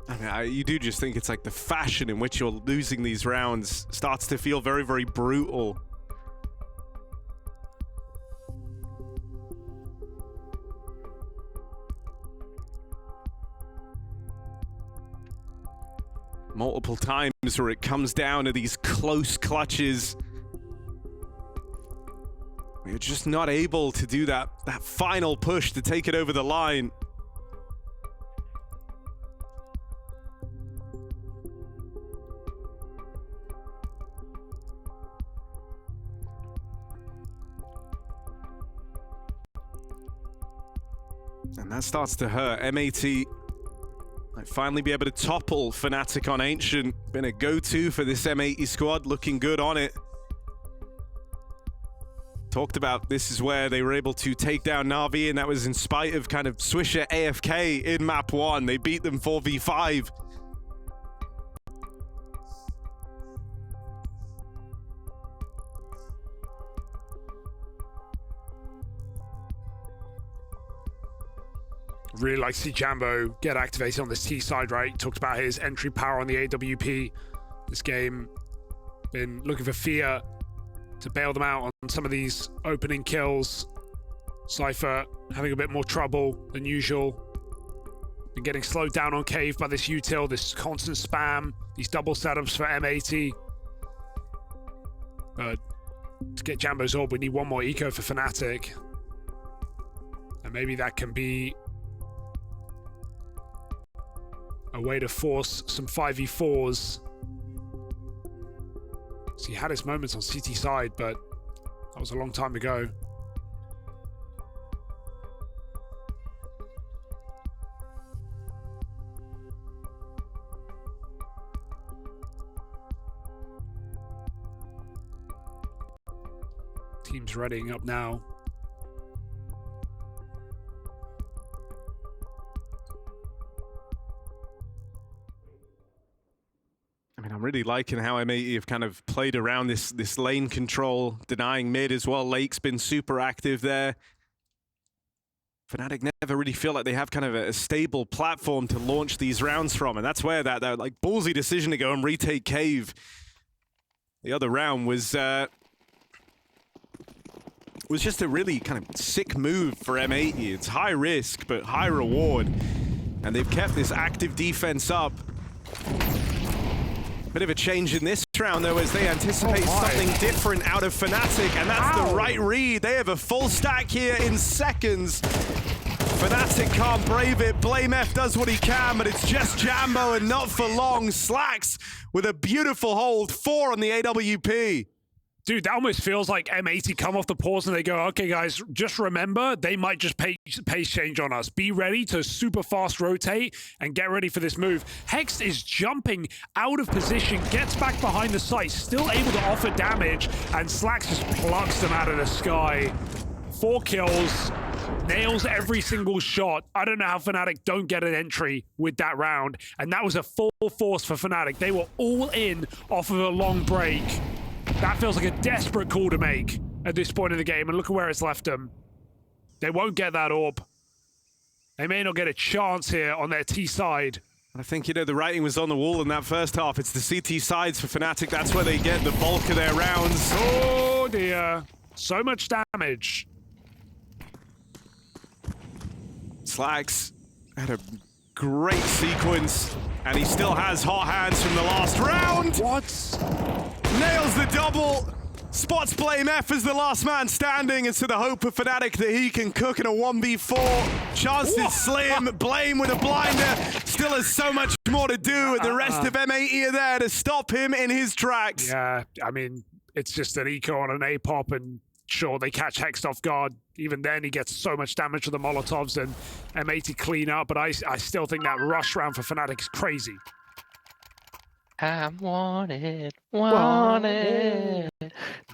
I mean, you do just think it's like the fashion in which you're losing these rounds starts to feel very, very brutal. Multiple times where it comes down to these close clutches. You're just not able to do that final push to take it over the line. And that starts to hurt. M80 might finally be able to topple Fnatic on Ancient. Been a go-to for this M80 squad, looking good on it. Talked about this is where they were able to take down Na'Vi, and that was in spite of kind of Swisher AFK in map 1. They beat them 4v5. Really like to see Jambo get activated on this T side, right? Talked about his entry power on the AWP. This game, been looking for Fear to bail them out on some of these opening kills. Cypher having a bit more trouble than usual. Been getting slowed down on Cave by this util, this constant spam, these double setups for M80. To get Jambo's orb, we need one more eco for Fnatic. And maybe that can be a way to force some 5v4s. So he had his moments on CT side, but that was a long time ago. Team's readying up now. I mean, I'm really liking how M80 have kind of played around this lane control, denying mid as well. Lake's been super active there. Fnatic never really feel like they have kind of a stable platform to launch these rounds from, and that's where that like ballsy decision to go and retake Cave the other round was just a really kind of sick move for M80. It's high risk, but high reward. And they've kept this active defense up. Bit of a change in this round, though, as they anticipate something different out of Fnatic, and that's the right read. They have a full stack here in seconds. Fnatic can't brave it. BlameF does what he can, but it's just Jambo and not for long. Slacks with a beautiful hold. 4 on the AWP. Dude, that almost feels like M80 come off the pause and they go, okay, guys, just remember, they might just pace change on us. Be ready to super fast rotate and get ready for this move. Hex is jumping out of position, gets back behind the site, still able to offer damage, and Slacks just plucks them out of the sky. 4 kills, nails every single shot. I don't know how Fnatic don't get an entry with that round, and that was a full force for Fnatic. They were all in off of a long break. That feels like a desperate call to make at this point in the game, and look at where it's left them. They won't get that orb. They may not get a chance here on their T side. I think, you know, the writing was on the wall in that first half. It's the CT sides for Fnatic. That's where they get the bulk of their rounds. Oh dear. So much damage. Slacks had a great sequence, and he still has hot hands from the last round. What? Nails the double. Spots BlameF as the last man standing, and so the hope of Fnatic that he can cook in a 1v4. Chances slim. Blame with a blinder. Still has so much more to do, and the rest of M80 are there to stop him in his tracks. Yeah, I mean, it's just an eco on an A-pop, and sure, they catch Hex off guard. Even then, he gets so much damage with the Molotovs, and M80 clean up, but I still think that rush round for Fnatic is crazy. I'm wanted,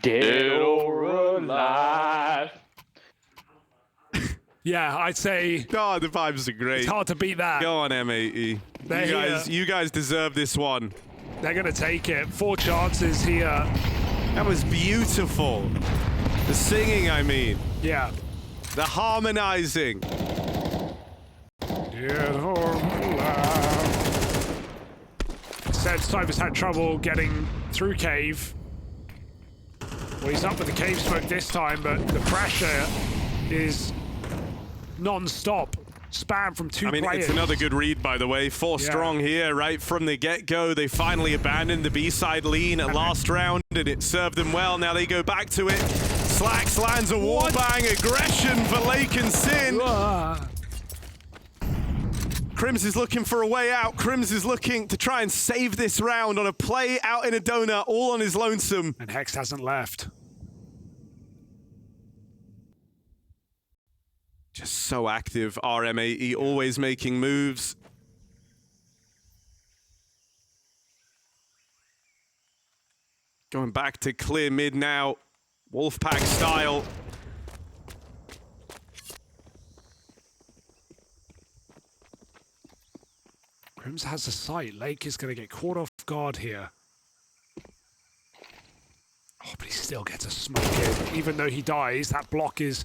dead or alive. Yeah, I'd say God, the vibes are great. it's hard to beat that. Go on, M80. You guys deserve this one. They're going to take it. 4 chances here. That was beautiful. The singing, I mean. Yeah. The harmonizing. Dead or alive. Said Cyber's had trouble getting through Cave. Well, he's up with the Cave smoke this time, but the pressure is non-stop. Spam from 2 players. I mean, it's another good read, by the way. 4 strong here, right from the get-go. They finally abandoned the B-side lean at last round, and it served them well. Now they go back to it. Slacks lands a wallbang. Aggression for Lake and Sin. Crims is looking for a way out. Crims is looking to try and save this round on a play out in a donut, all on his lonesome. And Hex hasn't left. Just so active, RM80, always making moves. Going back to clear mid now, Wolfpack style. Crims has a sight. Lake is going to get caught off guard here. Oh, but he still gets a smoke in. Even though he dies, that block is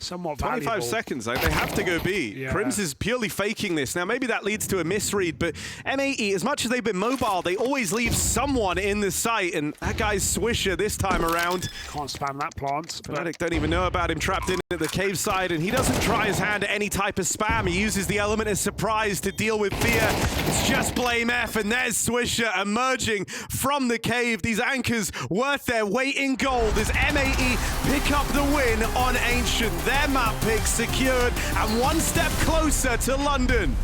somewhat 25 valuable. seconds, like, they have to go B. Yeah. Crims is purely faking this. Now, maybe that leads to a misread, but M80, as much as they've been mobile, they always leave someone in the site, and that guy's Swisher this time around. Can't spam that plant. but- Fnatic don't even know about him trapped in at the cave side, and he doesn't try his hand at any type of spam. He uses the element of surprise to deal with fear. It's just Blame F, and there's Swisher emerging from the cave. These anchors worth their weight in gold as M80 pick up the win on Ancient. Their map pick secured and one step closer to London.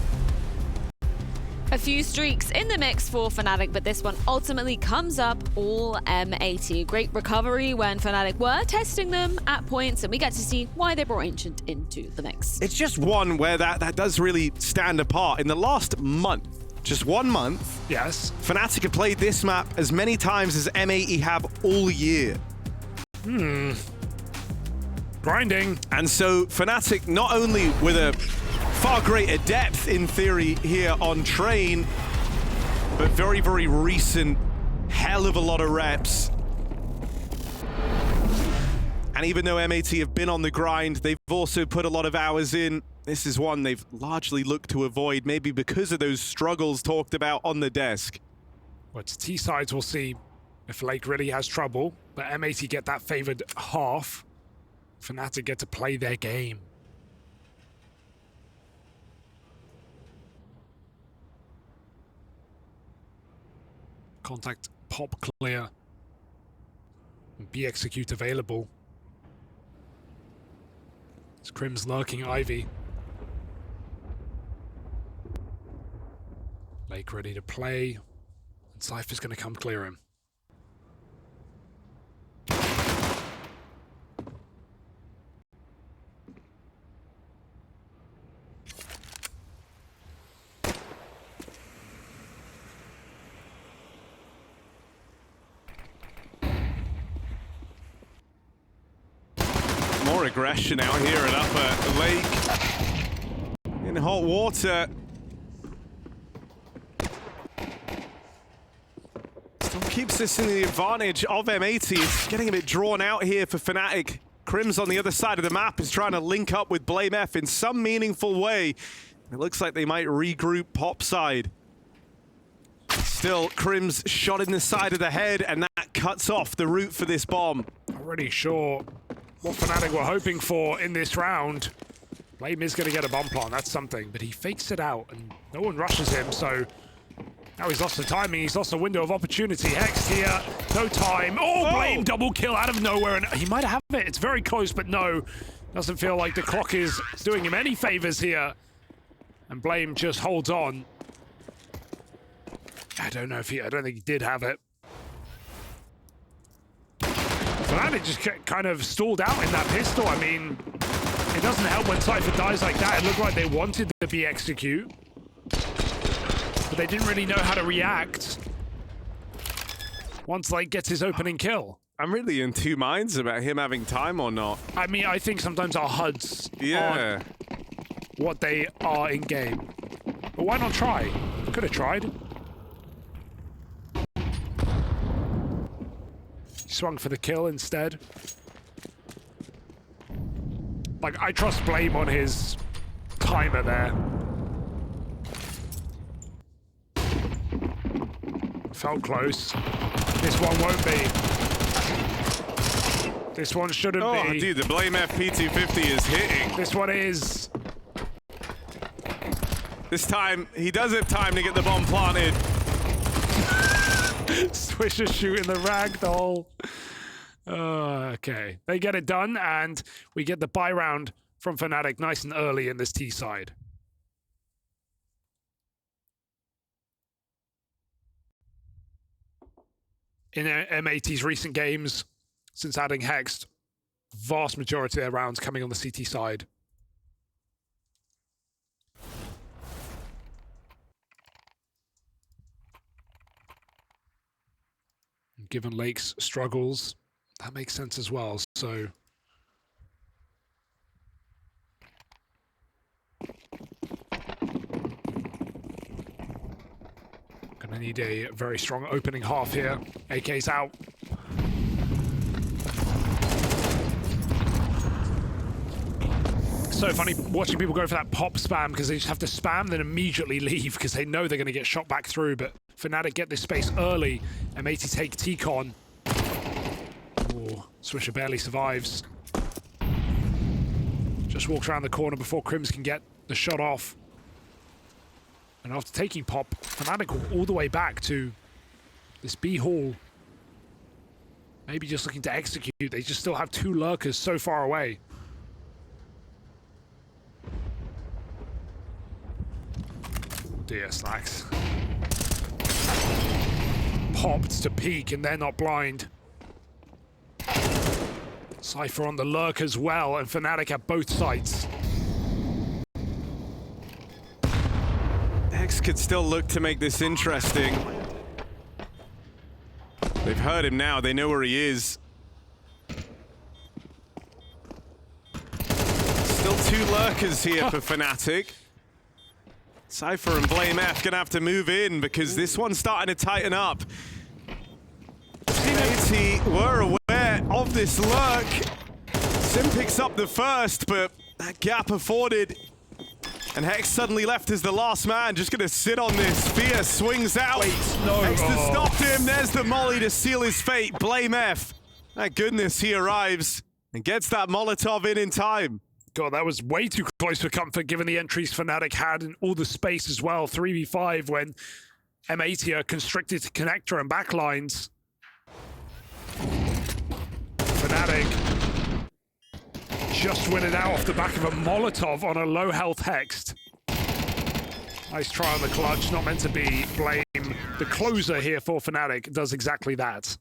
A few streaks in the mix for Fnatic, but this one ultimately comes up all M80. Great recovery when Fnatic were testing them at points, and we get to see why they brought Ancient into the mix. It's just one where that does really stand apart. In the last month, just 1 month, Yes. Fnatic have played this map as many times as M80 have all year. Grinding. And so Fnatic, not only with a far greater depth in theory here on Train, but very, very recent, hell of a lot of reps. And even though M80 have been on the grind, they've also put a lot of hours in. This is one they've largely looked to avoid, maybe because of those struggles talked about on the desk. But T sides will see if Lake really has trouble, but M80 get that favored half. Fnatic get to play their game. Contact pop clear. Be execute available. It's Crim's lurking Ivy. Lake ready to play. And Cypher's going to come clear him. More aggression out here at Upper Lake. In hot water. Still keeps this in the advantage of M80. It's getting a bit drawn out here for Fnatic. Crims on the other side of the map is trying to link up with Blame F in some meaningful way. It looks like they might regroup Pop side. Still, Crims shot in the side of the head, and that cuts off the route for this bomb. Not really sure what Fnatic were hoping for in this round. Blame is going to get a bomb plant, that's something, but he fakes it out and no one rushes him, so now he's lost the timing, he's lost a window of opportunity. Hex here, no time. Oh, Blame double kill out of nowhere, and he might have it. It's very close, but no. Doesn't feel like the clock is doing him any favors here. And Blame just holds on. I don't think he did have it. Fnatic just kind of stalled out in that pistol. I mean, it doesn't help when Cypher dies like that. It looked like they wanted to be execute, but they didn't really know how to react once Lake gets his opening kill. I'm really in two minds about him having time or not. I mean, I think sometimes our HUDs Yeah. aren't what they are in game. But why not try? Could have tried. Swung for the kill instead. Like, I trust Blame on his timer there. Felt close. This one won't be. This one shouldn't Oh, be. dude, the Blame F P250 is hitting. This one is. This time, he does have time to get the bomb planted. Swisher shooting the ragdoll. Okay, they get it done, and we get the buy round from Fnatic nice and early in this T side. In M80's recent games, since adding Hexed, vast majority of their rounds coming on the CT side. Given Lake's struggles, that makes sense as well, so... Gonna need a very strong opening half here. AK's out. so funny watching people go for that pop spam because they just have to spam then immediately leave because they know they're going to get shot back through. But Fnatic get this space early. M80 take T-Con. Oh, Swisher barely survives. Just walks around the corner before Crims can get the shot off. And after taking pop, Fnatic will all the way back to this B hall. Maybe just looking to execute. They just still have 2 lurkers so far away. Dear Slacks. Popped to peek and they're not blind. Cypher on the lurk as well, and Fnatic at both sites. Hex could still look to make this interesting. They've heard him now, they know where he is. Still 2 lurkers here for Fnatic. Cypher and Blame F gonna have to move in because this one's starting to tighten up. M80 were aware of this lurk. Sim picks up the first, but that gap afforded. And Hex suddenly left as the last man, just gonna sit on this. Fear swings out. Wait, no. Hexter stopped him. There's the molly to seal his fate. Blame F. Thank goodness he arrives and gets that Molotov in time. God, that was way too close for comfort given the entries Fnatic had and all the space as well. 3v5 when M80 are constricted to connector and backlines. Fnatic just win it out off the back of a Molotov on a low health Hext. Nice try on the clutch, not meant to be. Blame, the closer here for Fnatic, does exactly that.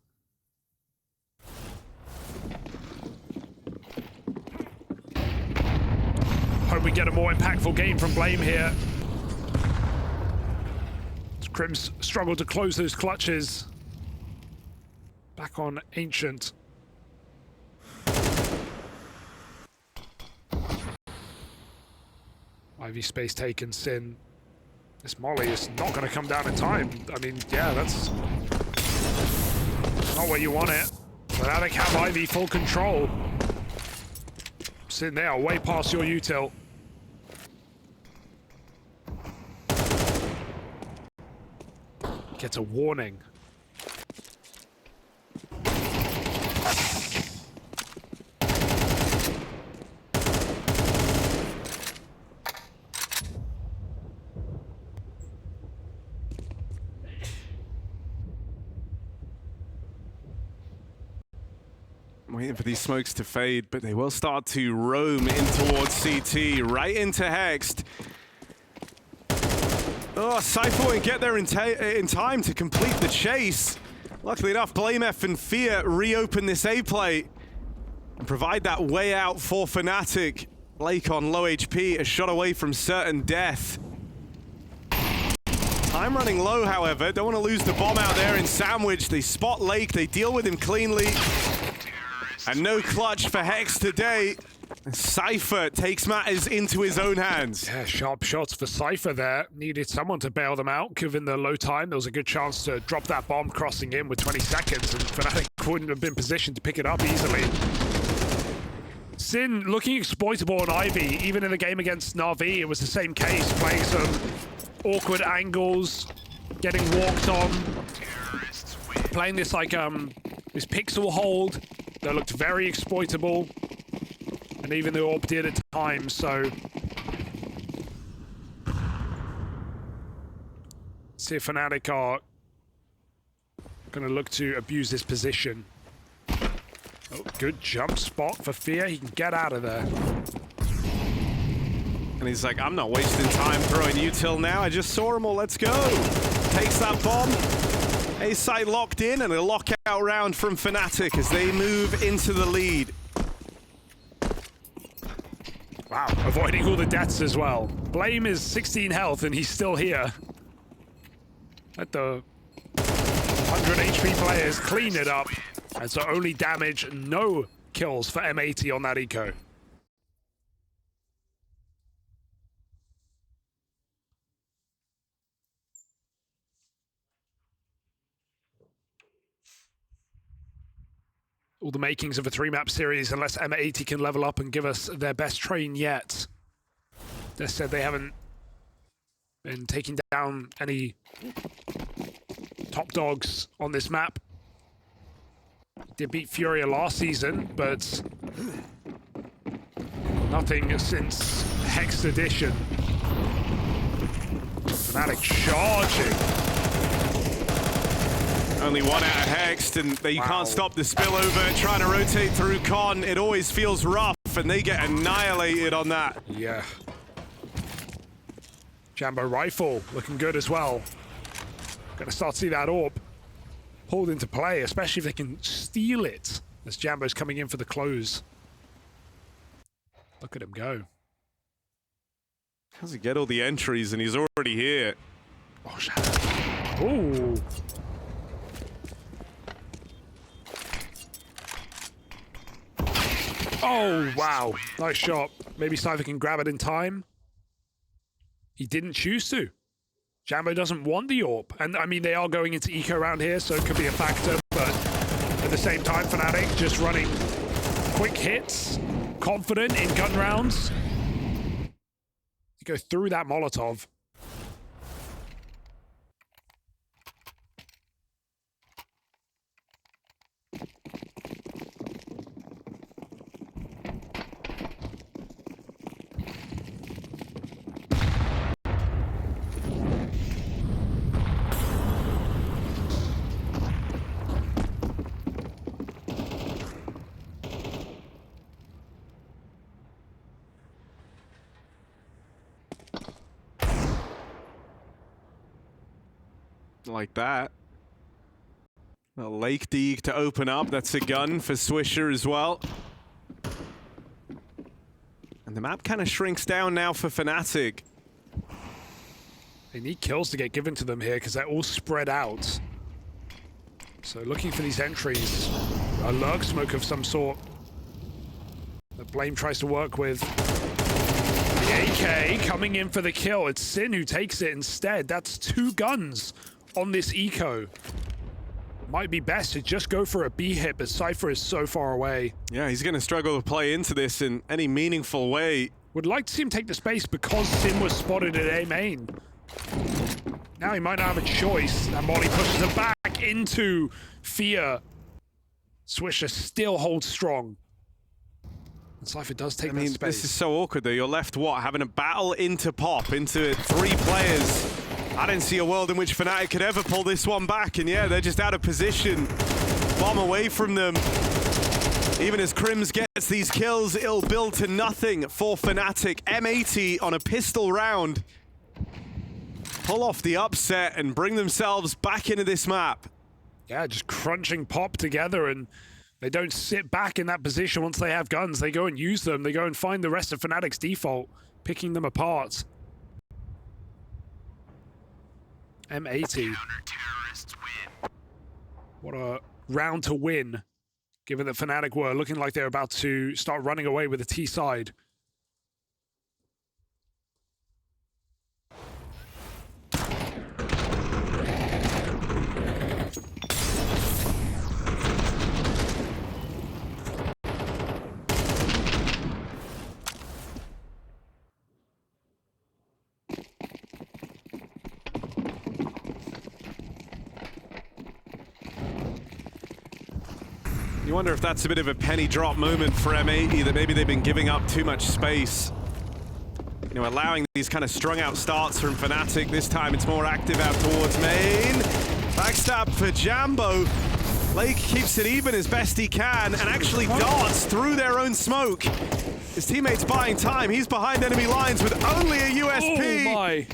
Hope we get a more impactful game from Blame here. Crims struggled to close those clutches. Back on Ancient. IV space taken, Sin. This molly is not going to come down in time. I mean, yeah, that's not where you want it. Fnatic have IV full control. Sin, they are way past your util. Gets a warning. Waiting for these smokes to fade, but they will start to roam in towards CT, right into Hext. Oh, Cypher won't get there in time to complete the chase. Luckily enough, Blame F and Fear reopen this A plate and provide that way out for Fnatic. Blake on low HP, a shot away from certain death. Time running low, however. Don't want to lose the bomb out there in Sandwich. They spot Lake, they deal with him cleanly. And no clutch for Hex today. Cypher takes matters into his own hands. Yeah, sharp shots for Cypher there. Needed someone to bail them out. Given the low time, there was a good chance to drop that bomb crossing in with 20 seconds, and Fnatic wouldn't have been positioned to pick it up easily. Sin looking exploitable on Ivy. Even in the game against Na'Vi, it was the same case. Playing some awkward angles, getting walked on. Playing this like this pixel hold that looked very exploitable. And even the AWP did at times, so... see if Fnatic are going to look to abuse this position. Oh, good jump spot for Fear. He can get out of there. And he's like, I'm not wasting time throwing util now. I just saw him all. Let's go. Takes that bomb. A side locked in and a lockout round from Fnatic as they move into the lead. Wow, avoiding all the deaths as well. Blame is 16 health and he's still here. Let the 100 HP players clean it up. And so only damage, no kills for M80 on that eco. all the makings of a 3-map series unless M80 can level up and give us their best train yet. They said they haven't been taking down any top dogs on this map. Did beat Furia last season, but nothing since Hex Edition. Fnatic charging. Only one out of Hexed, and they can't stop the spillover. Trying to rotate through Con, it always feels rough, and they get annihilated on that. Yeah. Jambo rifle looking good as well. Gonna start to see that AWP pulled into play, especially if they can steal it as Jambo's coming in for the close. Look at him go. How's he get all the entries and he's already here? Oh, Shadow. Ooh. Oh, wow. Nice shot. Maybe Cypher can grab it in time. He didn't choose to. Jambo doesn't want the AWP. And, I mean, they are going into eco around here, so it could be a factor. But at the same time, Fnatic just running quick hits, confident in gun rounds. You go through that Molotov. Like that. A Lake Deeg to open up. That's a gun for Swisher as well. And the map kind of shrinks down now for Fnatic. They need kills to get given to them here because they're all spread out. So looking for these entries. A lurk smoke of some sort that Blame tries to work with. The AK coming in for the kill. It's Sin who takes it instead. That's 2 guns on this eco. Might be best to just go for a B hit, but Cypher is so far away. Yeah, he's going to struggle to play into this in any meaningful way. Would like to see him take the space because Sin was spotted at A main. Now he might not have a choice. And Molly pushes him back into Fear. Swisher still holds strong. And Cypher does take that space. This is so awkward though. You're left, what, having a battle into Pop, into 3 players. I didn't see a world in which Fnatic could ever pull this one back, and yeah, they're just out of position. Bomb away from them. Even as Crims gets these kills, it'll build to nothing for Fnatic. M80 on a pistol round. Pull off the upset and bring themselves back into this map. Yeah, just crunching Pop together, and they don't sit back in that position once they have guns. They go and use them. They go and find the rest of Fnatic's default, picking them apart. M80. What a round to win, given that Fnatic were looking like they're about to start running away with the T side. You wonder if that's a bit of a penny drop moment for M80, that maybe they've been giving up too much space. You know, allowing these kind of strung out starts from Fnatic. This time it's more active out towards main. Backstab for Jambo. Lake keeps it even as best he can and actually darts through their own smoke. His teammate's buying time. He's behind enemy lines with only a USP. Oh my.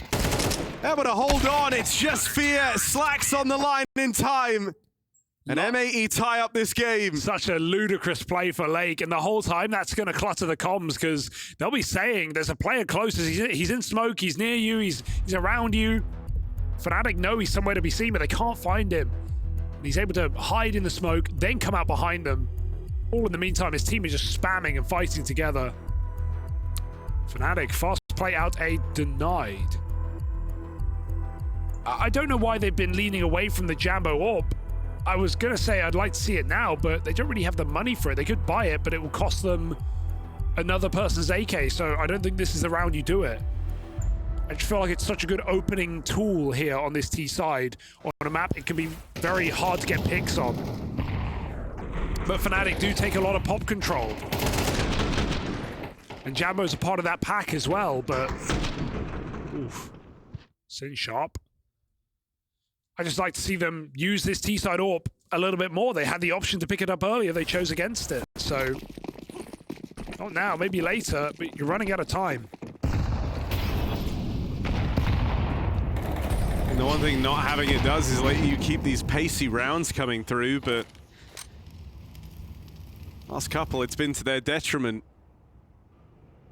Able to hold on. It's just Fear. Slacks on the line in time. And M80 tie up this game. Such a ludicrous play for Lake, and the whole time that's going to clutter the comms because they'll be saying there's a player closest. He's in smoke, he's near you, he's around you. Fnatic know he's somewhere to be seen, but they can't find him. And he's able to hide in the smoke, then come out behind them. All in the meantime, his team is just spamming and fighting together. Fnatic, fast play out A denied. I don't know why they've been leaning away from the Jambo AWP. I was going to say I'd like to see it now, but they don't really have the money for it. They could buy it, but it will cost them another person's AK, so I don't think this is the round you do it. I just feel like it's such a good opening tool here on this T side. On a map, it can be very hard to get picks on. But Fnatic do take a lot of pop control. And Jambo's a part of that pack as well, but... Oof. Sin sharp. I just like to see them use this T-side AWP a little bit more. They had the option to pick it up earlier. They chose against it. So, not now, maybe later, but you're running out of time. And the one thing not having it does is let you keep these pacey rounds coming through, but last couple, it's been to their detriment.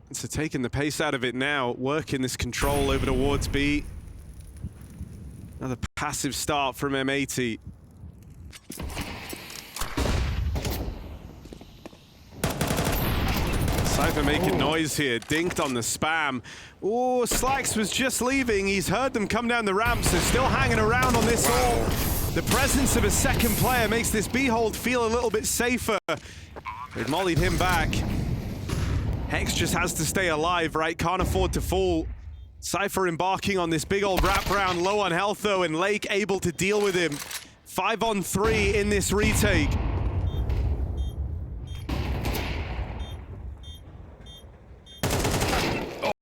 And so taking the pace out of it now, working this control over towards B. Another passive start from M80. Cypher making noise here, dinked on the spam. Oh, Slacks was just leaving. He's heard them come down the ramps. They're still hanging around on this all. The presence of a second player makes this B-hold feel a little bit safer. They've mollied him back. Hex just has to stay alive, right? Can't afford to fall. Cypher embarking on this big old wraparound, low on health though, and Lake able to deal with him. 5-on-3 in this retake.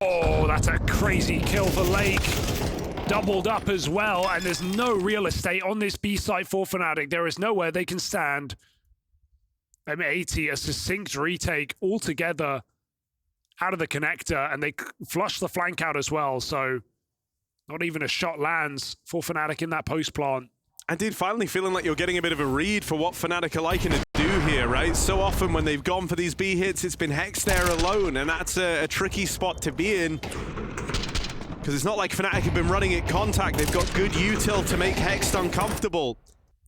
Oh, that's a crazy kill for Lake. Doubled up as well, and there's no real estate on this B site for Fnatic. There is nowhere they can stand. M80, a succinct retake altogether out of the connector, and they flush the flank out as well, so not even a shot lands for Fnatic in that post plant. I did finally feeling like you're getting a bit of a read for what Fnatic are liking to do here, right? So often when they've gone for these B hits, it's been Hex there alone, and that's a tricky spot to be in. Because it's not like Fnatic have been running at contact. They've got good util to make Hex uncomfortable.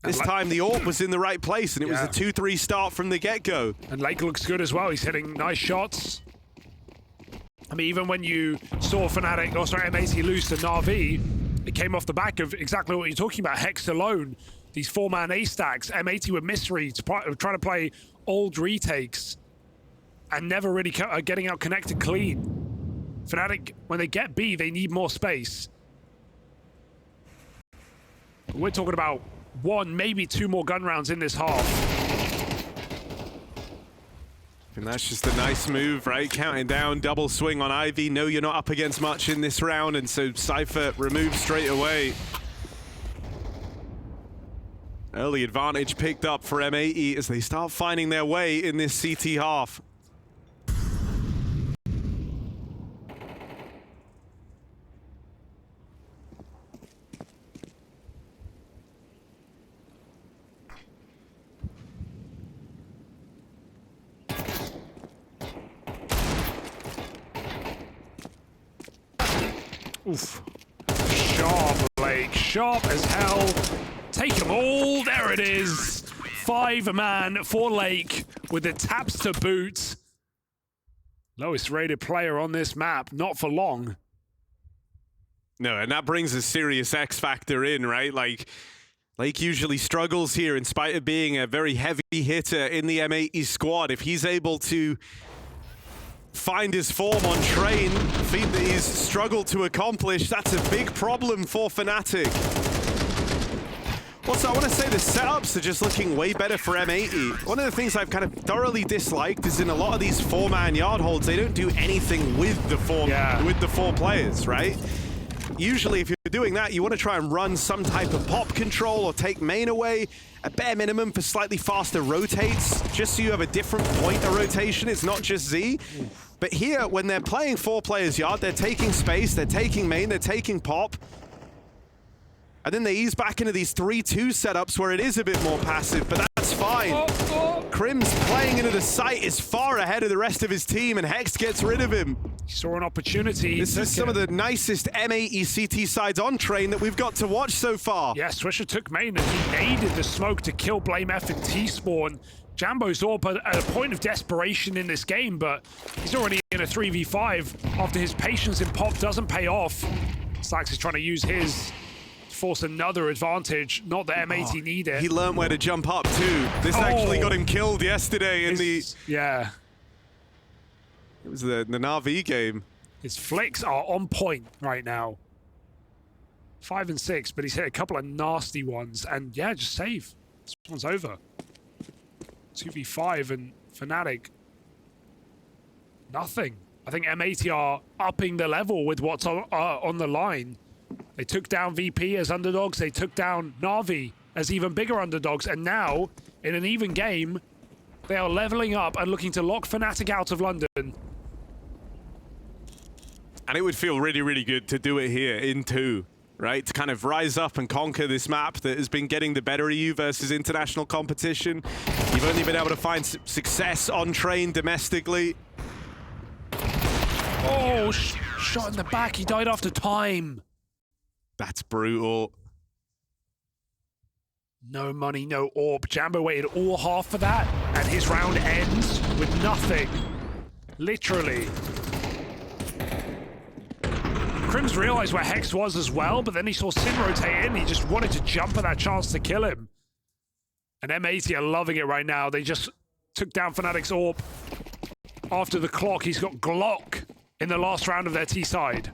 This time the AWP was in the right place, and it was a 2-3 start from the get-go. And Lake looks good as well. He's hitting nice shots. I mean, even when you saw Fnatic, or sorry, M80 lose to Na'Vi, it came off the back of exactly what you're talking about. Hex alone, these 4-man A stacks, M80 with misreads, trying to play old retakes, and never really getting out connected clean. Fnatic, when they get B, they need more space. We're talking about 1, maybe 2 more gun rounds in this half. And that's just a nice move, right? Counting down, double swing on Ivy. No, you're not up against much in this round, and so Cypher removes straight away. Early advantage picked up for M80 as they start finding their way in this CT half. Oof. Sharp, Blake. Sharp as hell. Take them all. There it is. 5-man for Lake with the taps to boot. Lowest rated player on this map. Not for long. No, and that brings a serious X factor in, right? Like, Lake usually struggles here in spite of being a very heavy hitter in the M80 squad. If he's able to find his form on train, feat that he's struggled to accomplish, that's a big problem for Fnatic. Also, I want to say the setups are just looking way better for M80. One of the things I've kind of thoroughly disliked is in a lot of these 4-man yard holds, they don't do anything with the 4 players, right? Usually, if you're doing that, you want to try and run some type of pop control or take main away, a bare minimum for slightly faster rotates, just so you have a different point of rotation. It's not just Z. But here, when they're playing 4 players yard, they're taking space, they're taking main, they're taking pop. And then they ease back into these 3-2 setups where it is a bit more passive, but that's fine. Crim's playing into the site is far ahead of the rest of his team, and Hex gets rid of him. He saw an opportunity. This is some of the nicest M80 CT sides on train that we've got to watch so far. Yeah, Swisher took main and he aided the smoke to kill Blame F and T-Spawn. Jambo's all but at a point of desperation in this game, but he's already in a 3v5 after his patience in pop doesn't pay off. Slacks is trying to use his force another advantage. Not that M80 need it. He learned where to jump up too. This actually got him killed yesterday in the... Yeah. It was the Na'Vi game. His flicks are on point right now. 5 and 6, but he's hit a couple of nasty ones. And yeah, just save. This one's over. 2v5 and Fnatic. Nothing. I think M80 are upping the level with what's on the line. They took down VP as underdogs. They took down Na'Vi as even bigger underdogs. And now, in an even game, they are leveling up and looking to lock Fnatic out of London. And it would feel really, really good to do it here in 2, right? To kind of rise up and conquer this map that has been getting the better of you versus international competition. You've only been able to find success on train domestically. Oh, shot in the back. He died after time. That's brutal. No money, no orb. Jambo waited all half for that, and his round ends with nothing. Literally. Crims realized where Hex was as well, but then he saw Sin rotate in. He just wanted to jump at that chance to kill him. And M80 are loving it right now. They just took down Fnatic's orb. After the clock, he's got Glock in the last round of their T side.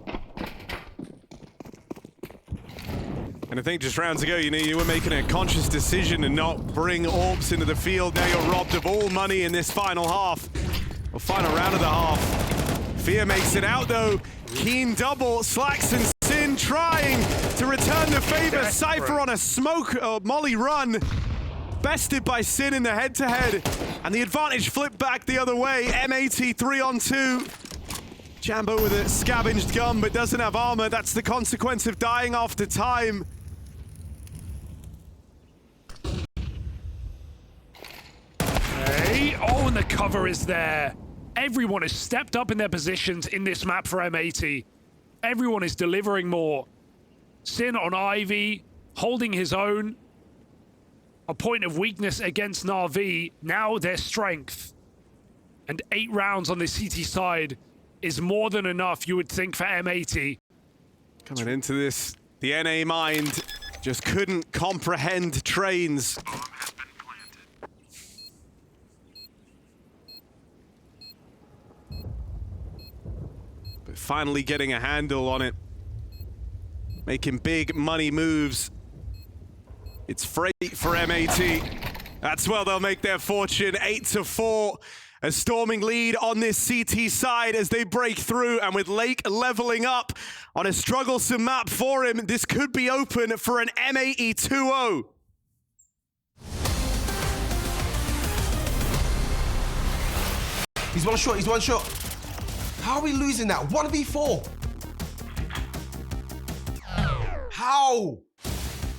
And I think just rounds ago, you were making a conscious decision to not bring orbs into the field. Now you're robbed of all money in this final half. Or final round of the half. Fear makes it out though. Keen double, Slacks and Sin trying to return the favor. Cypher on a smoke molly run. Bested by Sin in the head-to-head. And the advantage flipped back the other way. M80 3-on-2. Jambo with a scavenged gun but doesn't have armor. That's the consequence of dying after time. Hey, oh, and the cover is there. Everyone has stepped up in their positions in this map for M80. Everyone is delivering more. Sin on Ivy, holding his own. A point of weakness against Na'Vi, now their strength. And 8 rounds on the CT side is more than enough, you would think, for M80. Coming into this, the NA mind just couldn't comprehend trains. But finally getting a handle on it. Making big money moves. It's freight for M80. That's where they'll make their fortune. 8-4. A storming lead on this CT side as they break through, and with Lake leveling up on a strugglesome map for him, this could be open for an M80 2-0. He's one shot, he's one shot. How are we losing that? 1v4. How?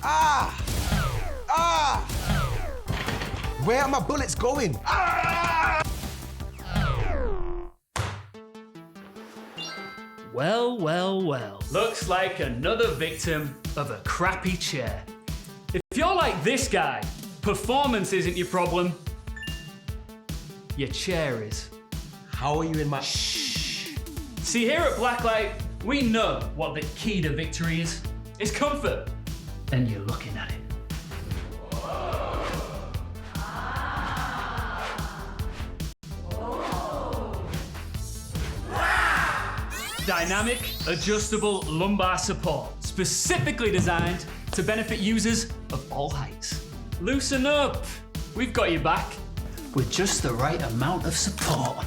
Ah! Ah! Where are my bullets going? Ah! Well, well, well. Looks like another victim of a crappy chair. If you're like this guy, performance isn't your problem. Your chair is. How are you in my... Shh. See, here at Blacklight, we know what the key to victory is. It's comfort. And you're looking at it. Dynamic, adjustable lumbar support, specifically designed to benefit users of all heights. Loosen up, we've got you back. With just the right amount of support.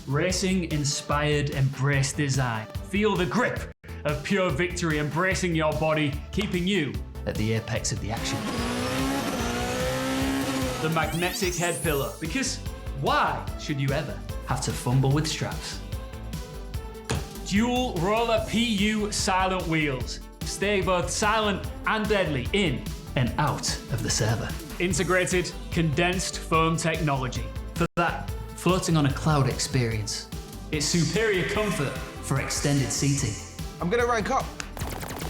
Racing-inspired Embrace design. Feel the grip of pure victory embracing your body, keeping you at the apex of the action. The magnetic head pillow, because why should you ever have to fumble with straps? Dual roller PU silent wheels. Stay both silent and deadly in and out of the server. Integrated condensed foam technology for that floating on a cloud experience. It's superior comfort for extended seating. I'm gonna rank up.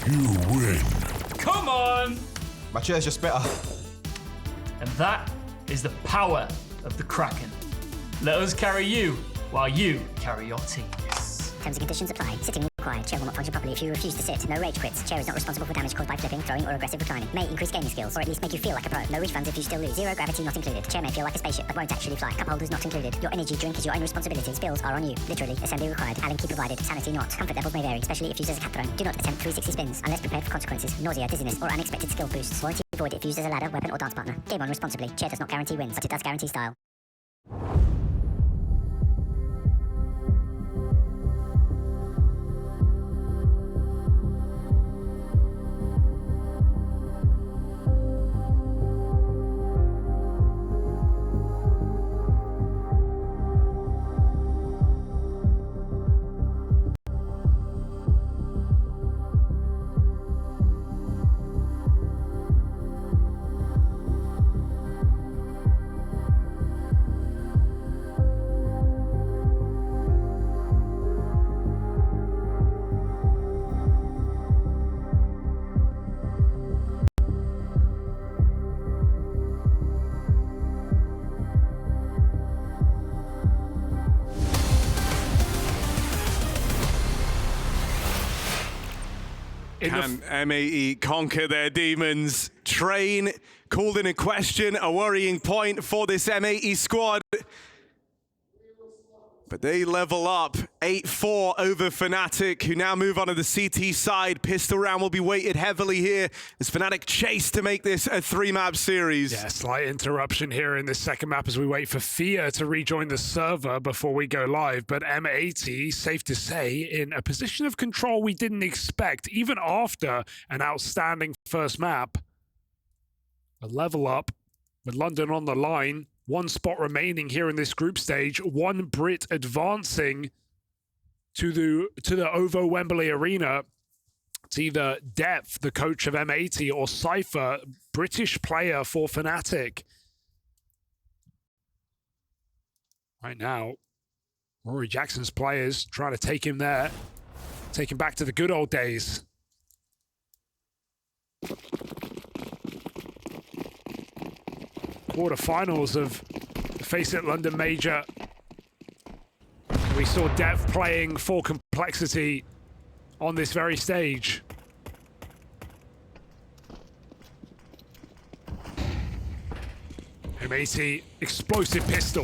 You win. Come on! My chair's just better. And that is the power of the Kraken. Let us carry you while you carry your team. Terms and conditions apply. Sitting required. Chair will not function properly if you refuse to sit. No rage quits. Chair is not responsible for damage caused by flipping, throwing, or aggressive reclining. May increase gaming skills, or at least make you feel like a pro. No refunds if you still lose. Zero gravity not included. Chair may feel like a spaceship, but won't actually fly. Cup holders not included. Your energy drink is your own responsibility. Spills are on you. Literally. Assembly required. Allen key provided. Sanity not. Comfort levels may vary, especially if used as a cat throne. Do not attempt 360 spins unless prepared for consequences. Nausea, dizziness, or unexpected skill boosts. Warranty void if used as a ladder, weapon, or dance partner. Game on responsibly. Chair does not guarantee wins, but it does guarantee style. Can M80 conquer their demons? Train called into question, a worrying point for this M80 squad. But they level up 8-4 over Fnatic, who now move on to the CT side. Pistol round will be weighted heavily here as Fnatic chase to make this a 3-map series. Yeah, slight interruption here in this second map as we wait for Fia to rejoin the server before we go live. But M80, safe to say, in a position of control we didn't expect, even after an outstanding first map. A level up with London on the line. One spot remaining here in this group stage. One Brit advancing to the OVO Wembley Arena. It's either Depth, the coach of M80, or Cypher, British player for Fnatic. Right now, Rory Jackson's players trying to take him there. Take him back to the good old days. Quarterfinals of the Face It London Major. We saw Depth playing for Complexity on this very stage. M80, explosive pistol.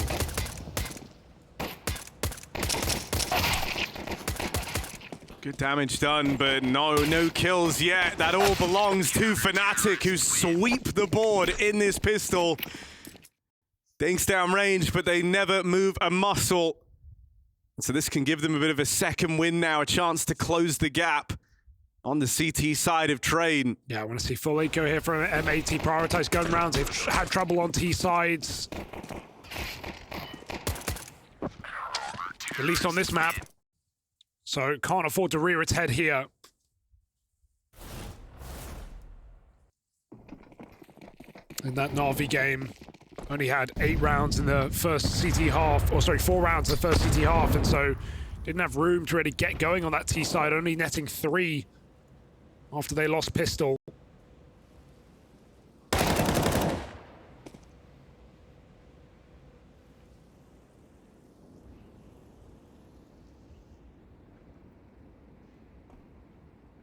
Good damage done, but no kills yet. That all belongs to Fnatic, who sweep the board in this pistol. Dinks down range, but they never move a muscle. So this can give them a bit of a second win now, a chance to close the gap on the CT side of Train. Yeah, I want to see full eco here from M80. Prioritize gun rounds. They've had trouble on T sides. At least on this map. So can't afford to rear its head here. In that Na'Vi game, only had 8 rounds in the first CT half, or sorry, 4 rounds in the first CT half, and so didn't have room to really get going on that T side, only netting 3 after they lost pistol.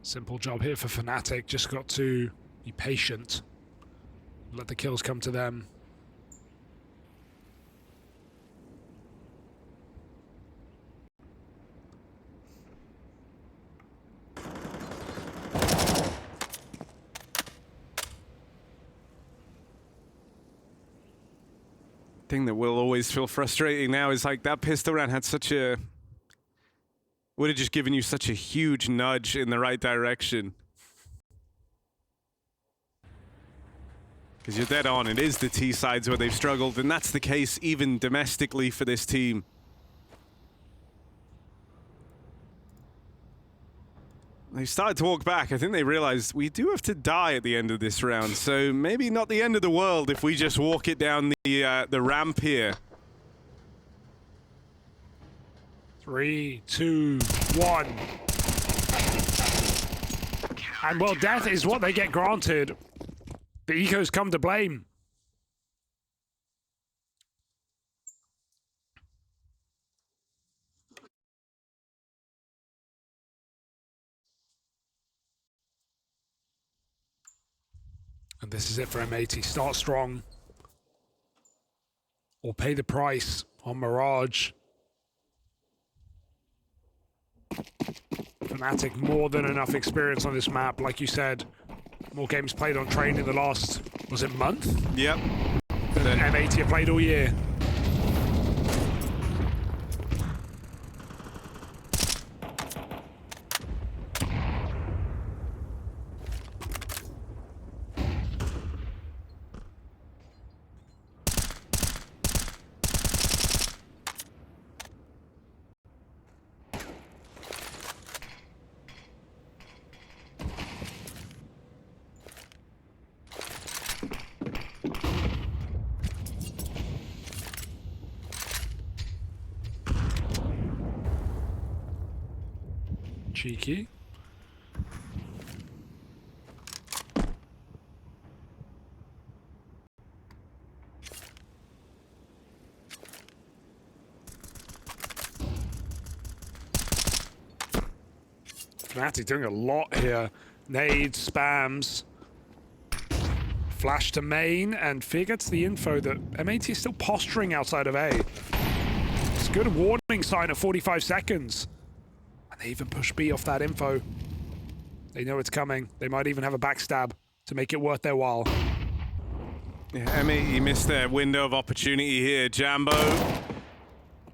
Simple job here for Fnatic, just got to be patient, let the kills come to them. Thing that will always feel frustrating now is like that pistol round had such a... would have just given you such a huge nudge in the right direction. Because you're dead on, it is the T sides where they've struggled, and that's the case even domestically for this team. They started to walk back. I think they realized we do have to die at the end of this round, so maybe not the end of the world if we just walk it down the ramp here. 3, 2, 1. And well, death is what they get granted. The ecos come to blame. And this is it for M80. Start strong. Or pay the price on Mirage. Fnatic, more than enough experience on this map. Like you said, more games played on train in the last, was it month? Yep. Than M80 have played all year. Cheeky. Fnatic doing a lot here. Nades, spams. Flash to main, and Fear gets the info that M80 is still posturing outside of A. It's a good warning sign at 45 seconds. And they even push B off that info. They know it's coming. They might even have a backstab to make it worth their while. Yeah, M80 missed their window of opportunity here. Jambo,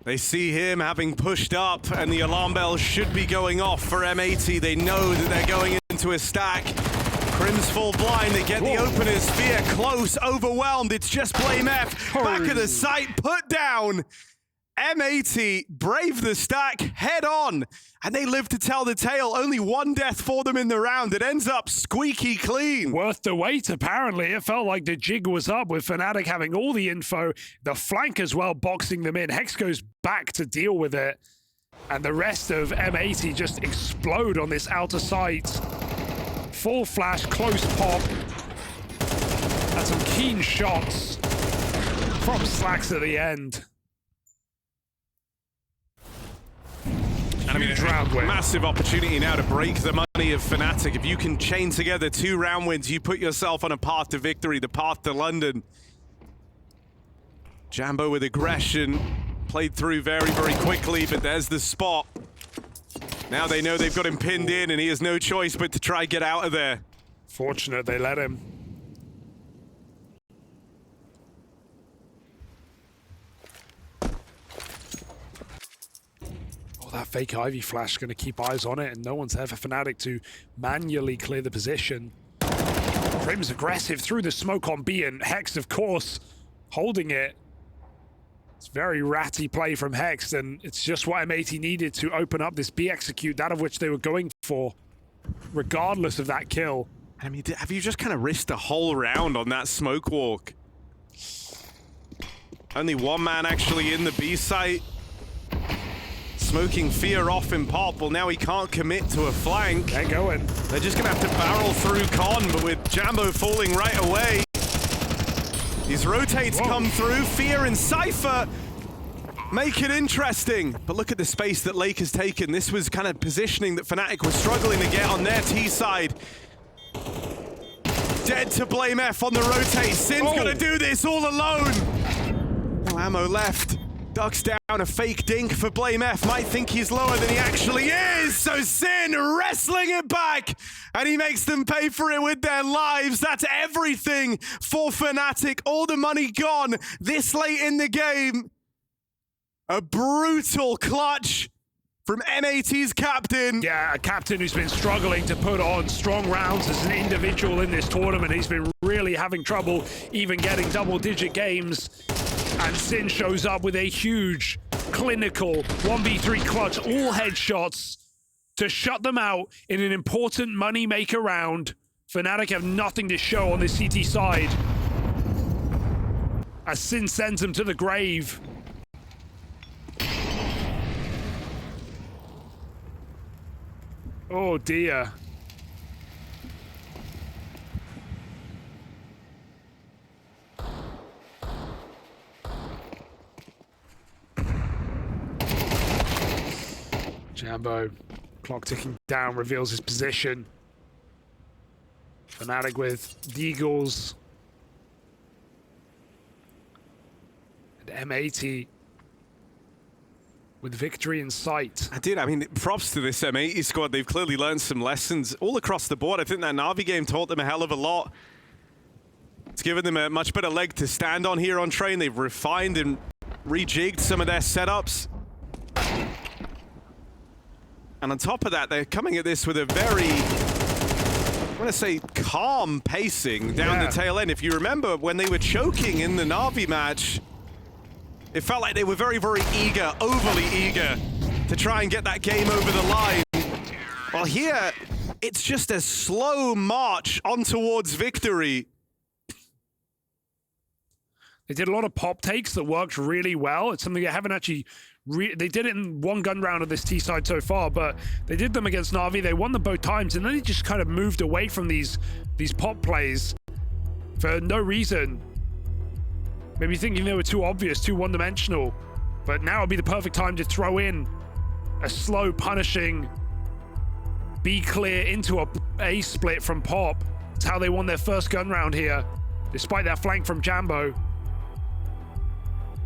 they see him having pushed up, and the alarm bell should be going off for M80. They know that they're going into a stack. Crims fall blind, they get the openers. Fear close, overwhelmed. It's just Blame F. Back of the site, put down. M80 brave the stack head on, and they live to tell the tale. Only one death for them in the round. It ends up squeaky clean. Worth the wait, apparently. It felt like the jig was up with Fnatic having all the info. The flank as well, boxing them in. Hex goes back to deal with it. And the rest of M80 just explode on this outer site. Full flash, close pop. And some keen shots from Slacks at the end. And I mean, massive opportunity now to break the money of Fnatic. If you can chain together 2 round wins, you put yourself on a path to victory, the path to London. Jambo with aggression, played through very, very quickly, but there's the spot. Now they know they've got him pinned in, and he has no choice but to try get out of there. Fortunate they let him. That fake Ivy flash is going to keep eyes on it, and no one's there for Fnatic to manually clear the position. Prim's aggressive through the smoke on B, and Hex, of course, holding it. It's very ratty play from Hex, and it's just what M80 needed to open up this B execute, that of which they were going for, regardless of that kill. I mean, have you just kind of risked a whole round on that smoke walk? Only one man actually in the B site. Smoking Fear off in pop. Well, now he can't commit to a flank. They're going. They're just going to have to barrel through Con, but with Jambo falling right away. These rotates come through. Fear and Cypher make it interesting. But look at the space that Lake has taken. This was kind of positioning that Fnatic was struggling to get on their T side. Dead to Blame F on the rotate. Sin's going to do this all alone. No ammo left. Ducks down a fake dink for Blame F. Might think he's lower than he actually is. So Sin wrestling it back, and he makes them pay for it with their lives. That's everything for Fnatic. All the money gone this late in the game. A brutal clutch from M80's captain. Yeah, a captain who's been struggling to put on strong rounds as an individual in this tournament. He's been really having trouble even getting double-digit games. And Sin shows up with a huge, clinical 1v3 clutch, all headshots to shut them out in an important money-maker round. Fnatic have nothing to show on this CT side, as Sin sends them to the grave. Oh dear. Jambo, clock ticking down, reveals his position. Fnatic with Deagles. And M80 with victory in sight. I mean, props to this M80 squad. They've clearly learned some lessons all across the board. I think that Na'Vi game taught them a hell of a lot. It's given them a much better leg to stand on here on Train. They've refined and rejigged some of their setups. And on top of that, they're coming at this with a very, I want to say, calm pacing down the tail end. If you remember, when they were choking in the Na'Vi match, it felt like they were very, very eager, overly eager, to try and get that game over the line. Well, here, it's just a slow march on towards victory. They did a lot of pop takes that worked really well. It's something they haven't actually... they did it in one gun round of this T side so far, but they did them against Na'Vi. They won them both times, and then they just kind of moved away from these pop plays for no reason. Maybe thinking they were too obvious, too one-dimensional. But now would be the perfect time to throw in a slow, punishing B clear into a split from pop. It's how they won their first gun round here, despite that flank from Jambo.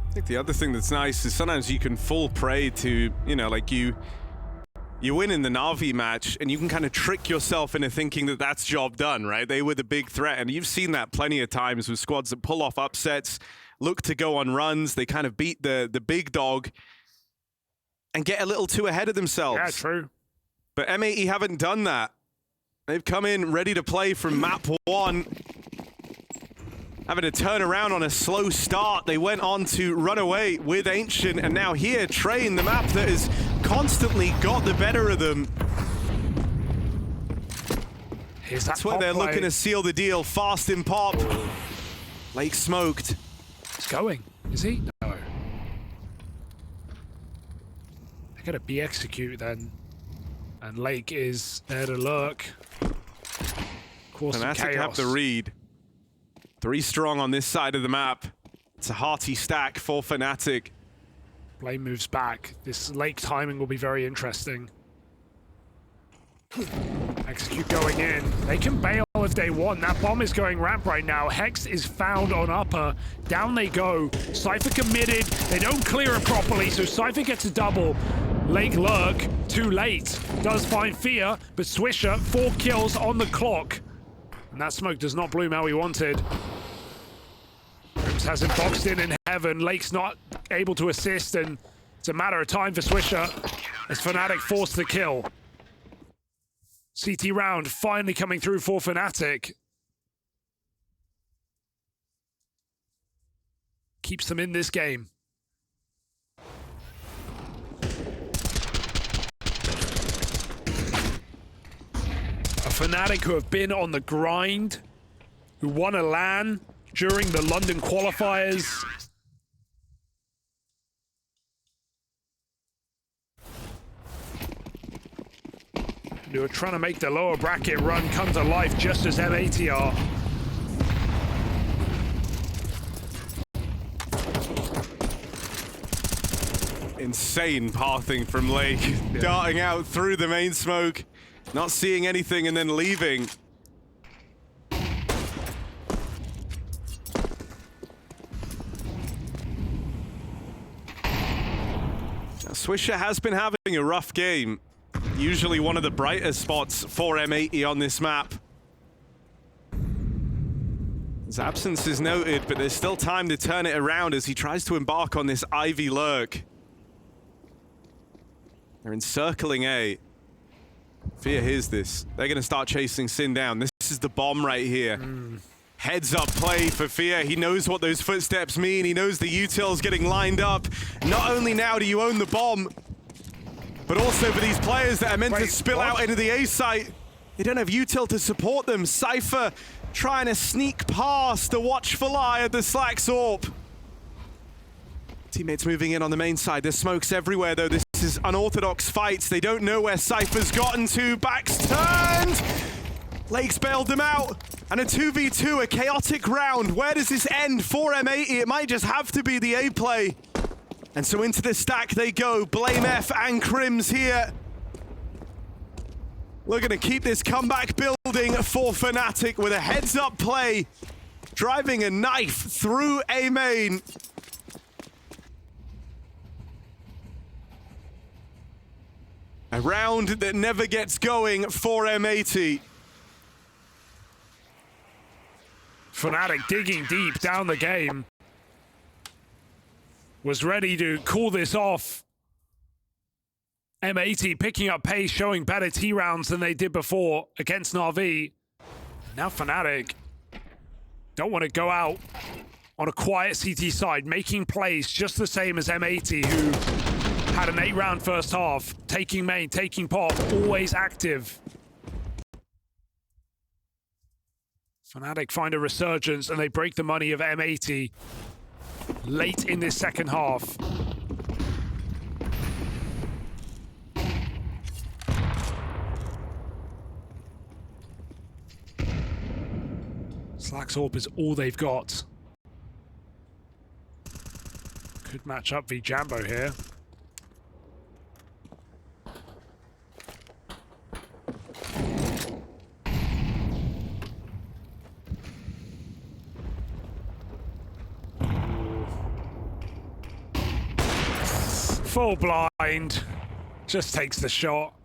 I think the other thing that's nice is sometimes you can fall prey to, you know, like you win in the Na'Vi match and you can kind of trick yourself into thinking that that's job done, right? They were the big threat, and you've seen that plenty of times with squads that pull off upsets, look to go on runs, they kind of beat the big dog and get a little too ahead of themselves. Yeah, true. But M80 haven't done that. They've come in ready to play from map 1. Having to turn around on a slow start, they went on to run away with Ancient, and now here, Train, the map that has constantly got the better of them. That's where they're looking to seal the deal. Fast in pop. Lake smoked. He's going. Is he? No. They gotta be execute then. And Lake is there to lurk. Cause some Fnatic chaos. have the read. 3 strong on this side of the map. It's a hearty stack for Fnatic. Blame moves back. This Lake timing will be very interesting. Execute going in. They can bail if they want. That bomb is going ramp right now. Hex is found on upper. Down they go. Cypher committed. They don't clear it properly, so Cypher gets a double. Lake lurk. Too late. Does find Fear, but Swisher, 4 kills on the clock. And that smoke does not bloom how he wanted. Rims has him boxed in heaven. Lake's not able to assist, and it's a matter of time for Swisher as Fnatic forced the kill. CT round finally coming through for Fnatic. Keeps them in this game. A Fnatic who have been on the grind, who won a LAN during the London qualifiers. Who are trying to make the lower bracket run come to life just as M80 are. Insane pathing from Lake. Darting out through the main smoke. Not seeing anything and then leaving. Now, Swisher has been having a rough game. Usually one of the brightest spots for M80 on this map. His absence is noted, but there's still time to turn it around as he tries to embark on this Ivy lurk. They're encircling A. Fear hears this. They're going to start chasing Sin down. This is the bomb right here. Heads up play for Fear. He knows what those footsteps mean. He knows the util's getting lined up. Not only now do you own the bomb, but also for these players that are meant to spill out into the A site. They don't have util to support them. Cypher trying to sneak past the watchful eye of the Slack Sorp. Teammates moving in on the main side. There's smokes everywhere though. This is unorthodox fights. They don't know where Cypher's gotten to. Backs turned. Lake's bailed them out. And a 2v2, a chaotic round. Where does this end for M80? It might just have to be the A play. And so into the stack they go. Blame F and Crims here. looking to keep this comeback building for Fnatic with a heads-up play, driving a knife through A main. A round that never gets going for M80. Fnatic digging deep down the game. Was ready to call this off. M80 picking up pace, showing better T rounds than they did before against Na'Vi. Now Fnatic don't want to go out on a quiet CT side, making plays just the same as M80, who had an 8-round first half, taking main, taking pop, always active. Fnatic find a resurgence and they break the money of M80 late in this second half. Slack's AWP is all they've got. Could match up v Jambo here. Full blind. Just takes the shot.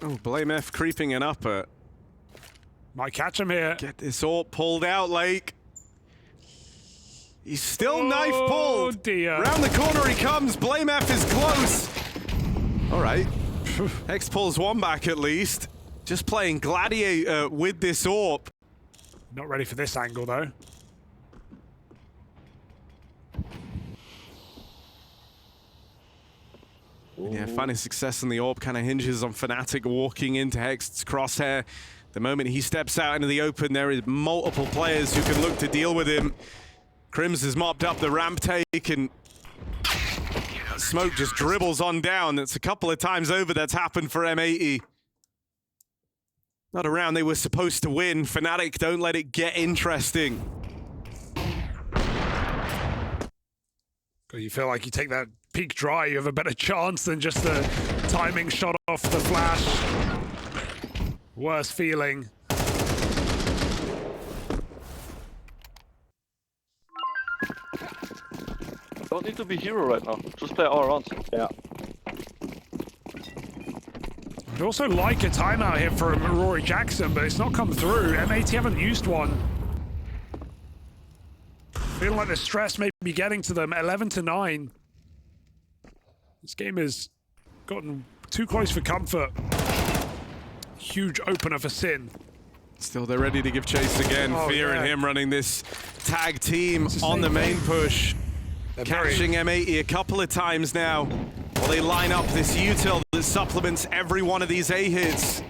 Oh, BlameF creeping an upper. Might catch him here. Get this AWP pulled out, Lake. He's still knife pulled. Dear. Round the corner he comes. BlameF is close. All right. Hex pulls one back at least. Just playing Gladiator with this AWP. Not ready for this angle though. Yeah, finding success in the AWP kind of hinges on Fnatic walking into Hex's crosshair. The moment he steps out into the open, there is multiple players who can look to deal with him. Crims has mopped up the ramp take, and Smoke just dribbles on down. That's a couple of times over that's happened for M80. Not a round they were supposed to win. Fnatic don't let it get interesting. You feel like you take that peak dry, you have a better chance than just the timing shot off the flash. Worst feeling. Don't need to be hero right now. Just play our rounds. Yeah. I'd also like a timeout here from Rory Jackson, but it's not come through. M80 haven't used one. Feeling like the stress may be getting to them. 11-9. This game has gotten too close for comfort. Huge opener for Sin. Still, they're ready to give chase again. Fear and him running this tag team on the main push. Catching M80 a couple of times now. While they line up this util that supplements every one of these A hits.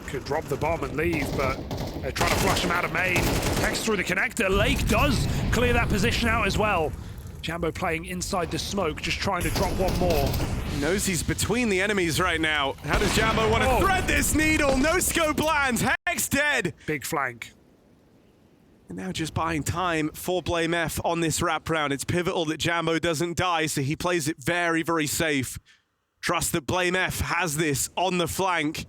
Could drop the bomb and leave, but they're trying to flush him out of main. Hex through the connector. Lake does clear that position out as well. Jambo playing inside the smoke, just trying to drop one more. He knows he's between the enemies right now. How does Jambo want to thread this needle? No scope lands. Hex dead. Big flank. And now just buying time for BlameF on this wrap round. It's pivotal that Jambo doesn't die, so he plays it very, very safe. Trust that BlameF has this on the flank.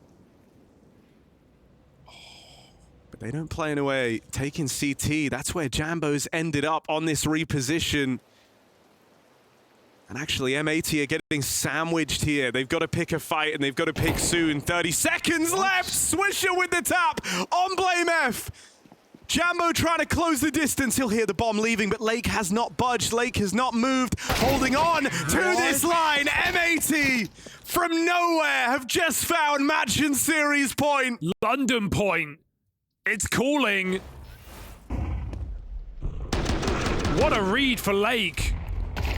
But they don't play in a way. Taking CT, that's where Jambo's ended up on this reposition. And actually, M80 are getting sandwiched here. They've got to pick a fight, and they've got to pick soon. 30 seconds left. Swisher with the tap on BlameF. Jambo trying to close the distance. He'll hear the bomb leaving, but Lake has not budged. Lake has not moved. Holding on to this line. M80 from nowhere have just found match and series point. London point. It's calling. What a read for Lake.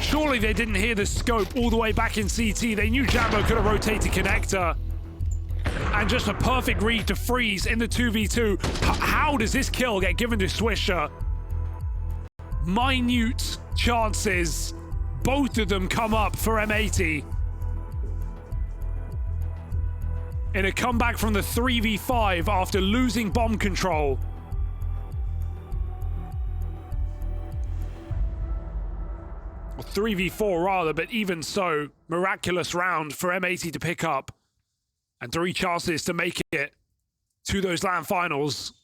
Surely they didn't hear the scope all the way back in CT. They knew Jambo could have rotated connector. And just a perfect read to freeze in the 2v2. How does this kill get given to Swisher? Minute chances. Both of them come up for M80. In a comeback from the 3v5 after losing bomb control. 3v4 rather, but even so, miraculous round for M80 to pick up. And 3 chances to make it to those LAN finals.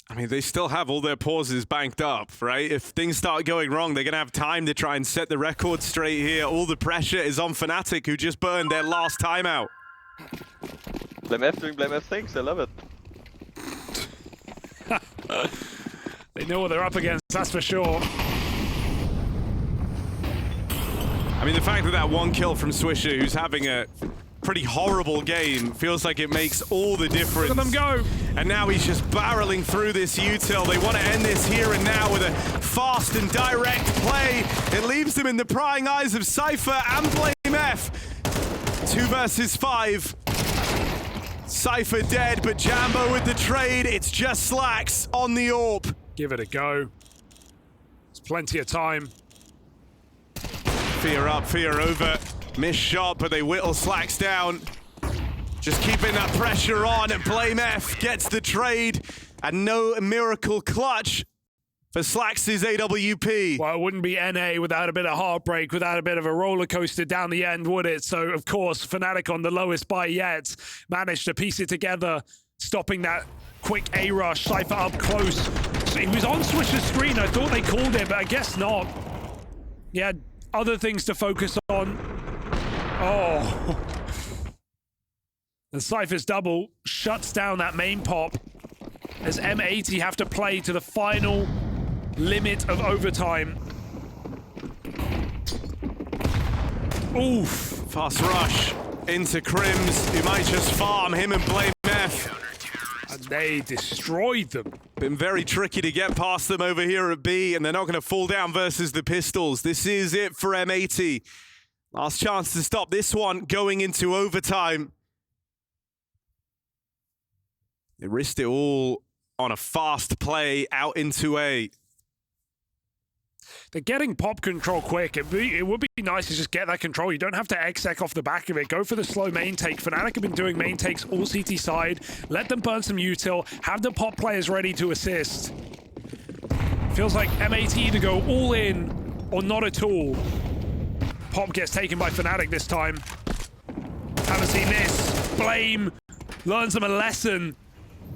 I mean, they still have all their pauses banked up, right? If things start going wrong, they're going to have time to try and set the record straight here. All the pressure is on Fnatic, who just burned their last timeout. Blame F doing Blame F things, I love it. They know what they're up against, that's for sure. I mean, the fact that 1 kill from Swisher, who's having a pretty horrible game, feels like it makes all the difference. Look at them go! And now he's just barreling through this util. They want to end this here and now with a fast and direct play. It leaves them in the prying eyes of Cypher and Blame F. 2 versus 5. Cypher dead, but Jambo with the trade. It's just Slacks on the AWP. Give it a go. There's plenty of time. Fear up, fear over. Missed shot, but they whittle Slacks down. Just keeping that pressure on, and Blame F gets the trade. And no miracle clutch for Slacks' AWP. Well, it wouldn't be NA without a bit of heartbreak, without a bit of a roller coaster down the end, would it? So, of course, Fnatic on the lowest buy yet managed to piece it together, stopping that quick A-rush. Cypher up close. He was on Swisher's screen. I thought they called it, but I guess not. He had other things to focus on. Oh. The Cypher's double shuts down that main pop as M80 have to play to the final limit of overtime. Oof. Fast rush into Crims, who might just farm him and Blame F. And they destroyed them. Been very tricky to get past them over here at B, and they're not going to fall down versus the Pistols. This is it for M80. Last chance to stop this one going into overtime. They risked it all on a fast play out into A. They're getting pop control quick. It would be nice to just get that control. You don't have to exec off the back of it. Go for the slow main take. Fnatic have been doing main takes all CT side. Let them burn some util. Have the pop players ready to assist. Feels like M80 either go all in or not at all. Pop gets taken by Fnatic this time. Haven't seen this. Blame learns them a lesson.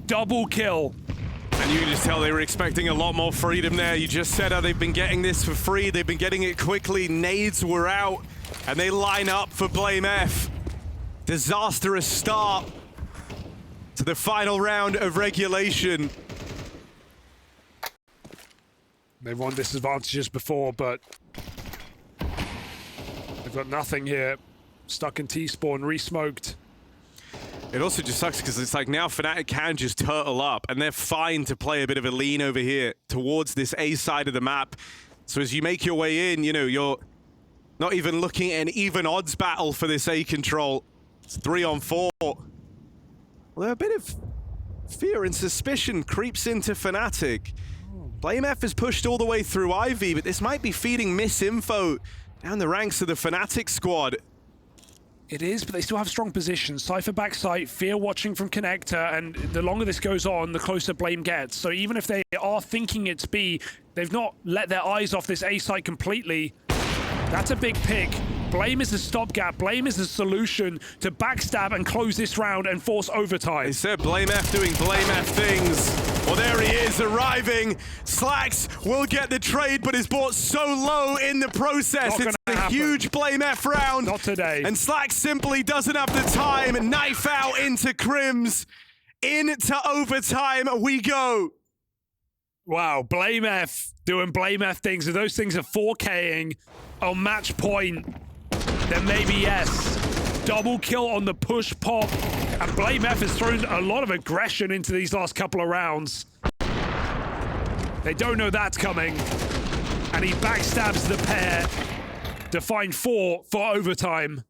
Double kill. And you can just tell they were expecting a lot more freedom there. You just said how they've been getting this for free. They've been getting it quickly. Nades were out, and they line up for Blame F. Disastrous start to the final round of regulation. They've won disadvantages before, but they've got nothing here. Stuck in T-spawn, re-smoked. It also just sucks because it's like now Fnatic can just turtle up, and they're fine to play a bit of a lean over here towards this A side of the map. So as you make your way in, you know, you're not even looking at an even odds battle for this A control. It's 3-on-4. Although a bit of fear and suspicion creeps into Fnatic. Blame F has pushed all the way through Ivy, but this might be feeding misinfo down the ranks of the Fnatic squad. It is, but they still have strong positions. Cypher backside, Fear watching from Connector, and the longer this goes on, the closer Blame gets. So even if they are thinking it's B, they've not let their eyes off this A site completely. That's a big pick. Blame is a stopgap. Blame is a solution to backstab and close this round and force overtime. They said Blame F doing Blame F things. Well, there he is, arriving. Slacks will get the trade, but is bought so low in the process. It's a huge Blame F round. Not today. And Slacks simply doesn't have the time. Knife out into Crims. Into overtime we go. Wow, Blame F doing Blame F things. If those things are 4K'ing on match point, then maybe yes. Double kill on the push pop. And Blame F has thrown a lot of aggression into these last couple of rounds. They don't know that's coming. And he backstabs the pair to find 4 for overtime.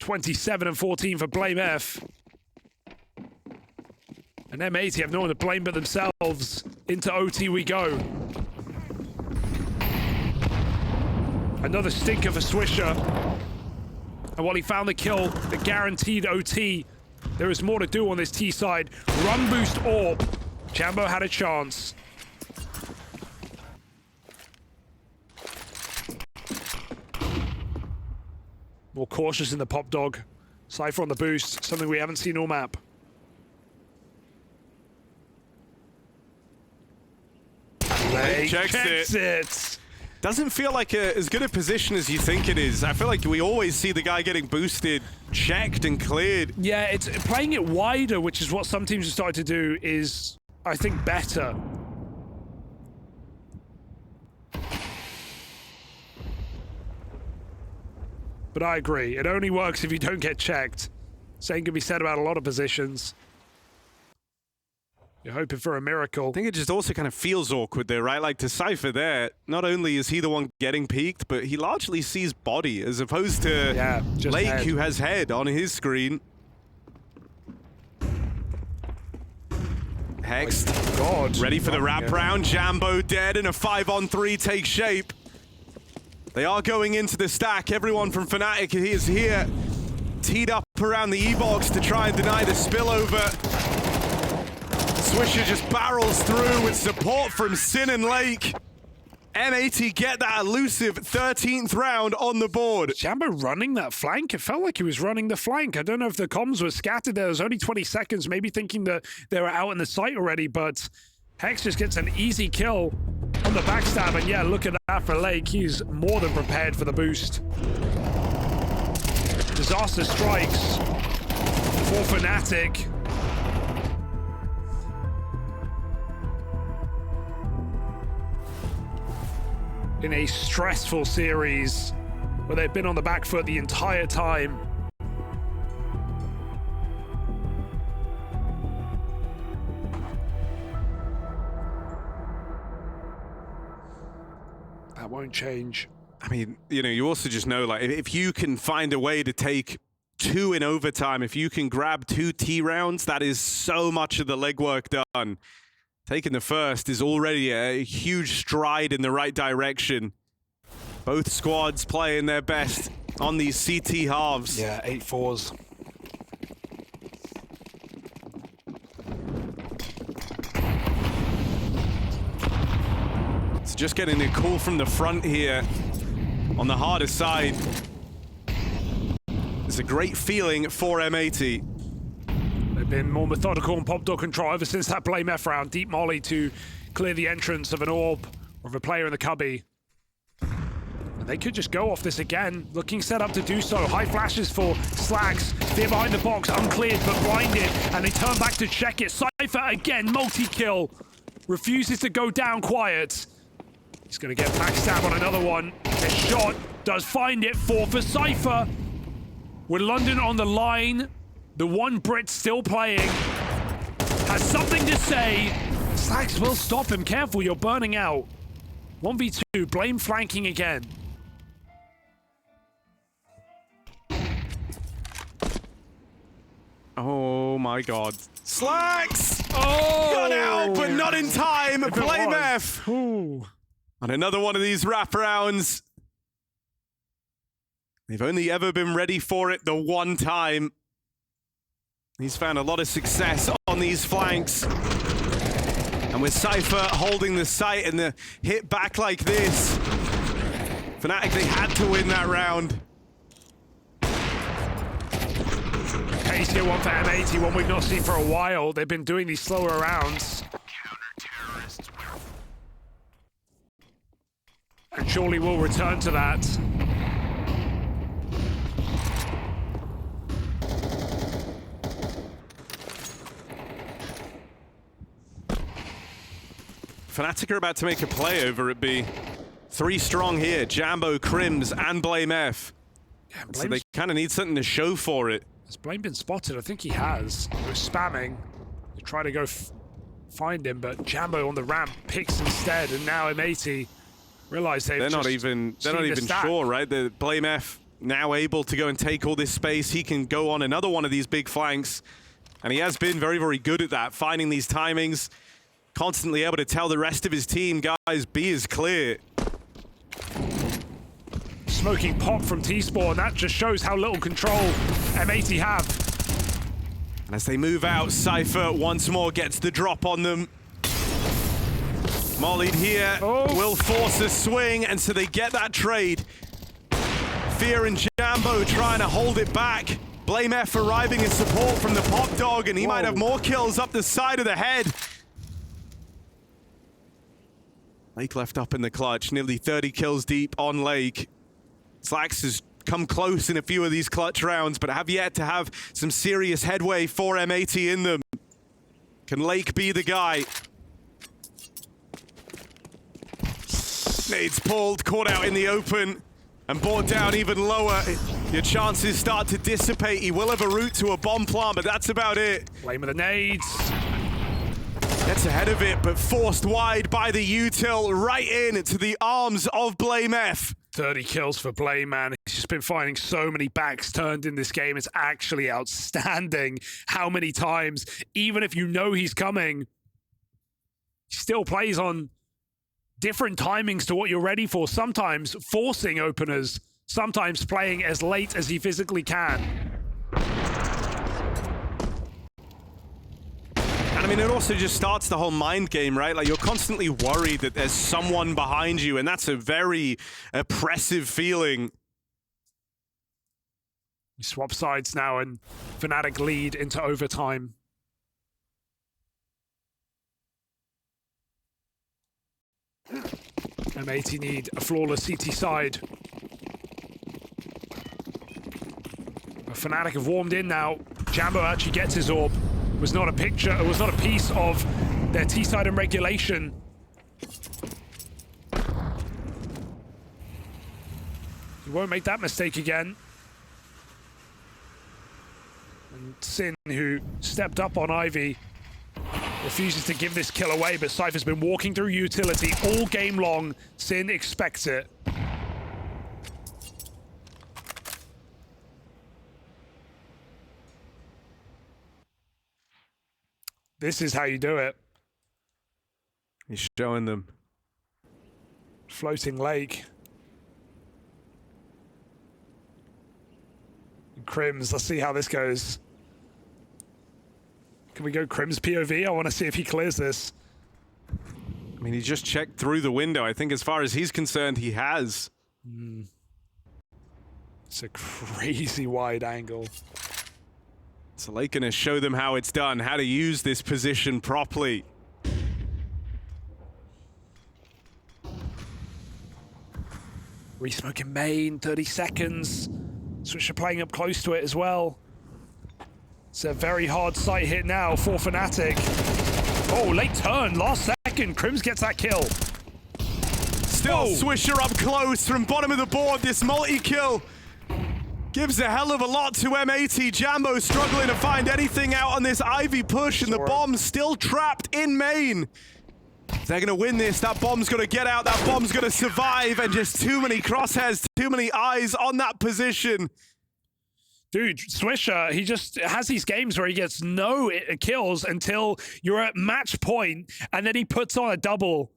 (27-14) for Blame F. And M80 have no one to blame but themselves. Into OT we go. Another stinker for Swisher. And while he found the kill, the guaranteed OT, there is more to do on this T side. Run boost AWP Jambo had a chance. More cautious in the pop dog. Cypher on the boost, something we haven't seen all map. Lake checks it. Doesn't feel like as good a position as you think it is. I feel like we always see the guy getting boosted, checked and cleared. Yeah, it's playing it wider, which is what some teams have started to do, is, I think, better. But I agree, it only works if you don't get checked. Same can be said about a lot of positions. You're hoping for a miracle. I think it just also kind of feels awkward there, right? Like to Cypher there, not only is he the one getting peeked, but he largely sees body as opposed to Lake, head. who has head on his screen. Hexed. God. Ready for the wraparound. Jambo dead, and a 5-on-3 takes shape. They are going into the stack. Everyone from Fnatic is here, teed up around the E-box to try and deny the spillover. Swisher just barrels through with support from Sin and Lake. M80 get that elusive 13th round on the board. Jambo running that flank? It felt like he was running the flank. I don't know if the comms were scattered there. It was only 20 seconds, maybe thinking that they were out in the site already, but Hex just gets an easy kill on the backstab. And yeah, look at that for Lake. He's more than prepared for the boost. Disaster strikes for Fnatic. In a stressful series where they've been on the back foot the entire time. That won't change. I mean, you know, you also just know, like, if you can find a way to take 2 in overtime, if you can grab 2 T rounds, that is so much of the legwork done. Taking the first is already a huge stride in the right direction. Both squads playing their best on these CT halves. Yeah, 8-4s. It's just getting a call from the front here on the harder side. It's a great feeling for M80. They've been more methodical and pop dog control ever since that Blame F round. Deep molly to clear the entrance of an orb or of a player in the cubby. And they could just go off this again, looking set up to do so. High flashes for Slacks. Fear behind the box, uncleared but blinded. And they turn back to check it. Cypher again, multi-kill. Refuses to go down quiet. He's going to get backstab on another one. The shot does find it. 4 for Cypher. With London on the line. The one Brit still playing has something to say. Slacks will stop him. Careful, you're burning out. 1v2, Blame flanking again. Oh my god. Slacks! Oh! Got out, but not in time. Blame F. Ooh. On another one of these wraparounds. They've only ever been ready for it the one time. He's found a lot of success on these flanks. And with Cypher holding the site and the hit back like this, Fnatic, they had to win that round. Pace here, one for M80, one we've not seen for a while. They've been doing these slower rounds. And surely we'll return to that. Fnatic are about to make a play over at B. 3 strong here, Jambo, Crims, and Blame F. Yeah, so they kind of need something to show for it. Has Blame been spotted? I think he has. He was spamming. They try to go find him, but Jambo on the ramp picks instead, and now M80 realize they're not even sure, right? The Blame F now able to go and take all this space. He can go on another one of these big flanks, and he has been very, very good at that, finding these timings. Constantly able to tell the rest of his team, guys, B is clear. Smoking pop from T-Spawn, that just shows how little control M80 have. And as they move out, Cypher once more gets the drop on them. Mollied here will force a swing, and so they get that trade. Fear and Jambo trying to hold it back. Blame F arriving in support from the Pop Dog, and he might have more kills up the side of the head. Lake left up in the clutch, nearly 30 kills deep on Lake. Slacks has come close in a few of these clutch rounds, but have yet to have some serious headway for M80 in them. Can Lake be the guy? Nades pulled, caught out in the open, and brought down even lower. Your chances start to dissipate. He will have a route to a bomb plant, but that's about it. Blame with the nades. Gets ahead of it, but forced wide by the util, right into the arms of Blame F. 30 kills for Blame, man. He's just been finding so many backs turned in this game. It's actually outstanding how many times, even if you know he's coming, he still plays on different timings to what you're ready for. Sometimes forcing openers, sometimes playing as late as he physically can. And I mean, it also just starts the whole mind game, right? Like, you're constantly worried that there's someone behind you, and that's a very oppressive feeling. We swap sides now, and Fnatic lead into overtime. M80 need a flawless CT side. But Fnatic have warmed in now. Jambo actually gets his orb. It was not a picture, it was not a piece of their T-side and regulation. He won't make that mistake again. And Sin, who stepped up on Ivy, refuses to give this kill away, but Cypher's been walking through utility all game long. Sin expects it. This is how you do it. He's showing them. Floating lake. Crims, let's see how this goes. Can we go Crims POV? I want to see if he clears this. I mean, he just checked through the window. I think as far as he's concerned, he has. It's a crazy wide angle. So Lake gonna show them how it's done, how to use this position properly. Resmoking main, 30 seconds. Swisher playing up close to it as well. It's a very hard sight hit now for Fnatic. Oh, late turn, last second. Crims gets that kill. Still Swisher up close from bottom of the board. This multi-kill gives a hell of a lot to M80. Jambo struggling to find anything out on this Ivy push, and the bomb's still trapped in main. If they're gonna win this, that bomb's gonna get out, that bomb's gonna survive, and just too many crosshairs, too many eyes on that position. Dude, Swisher, he just has these games where he gets no kills until you're at match point, and then he puts on a double.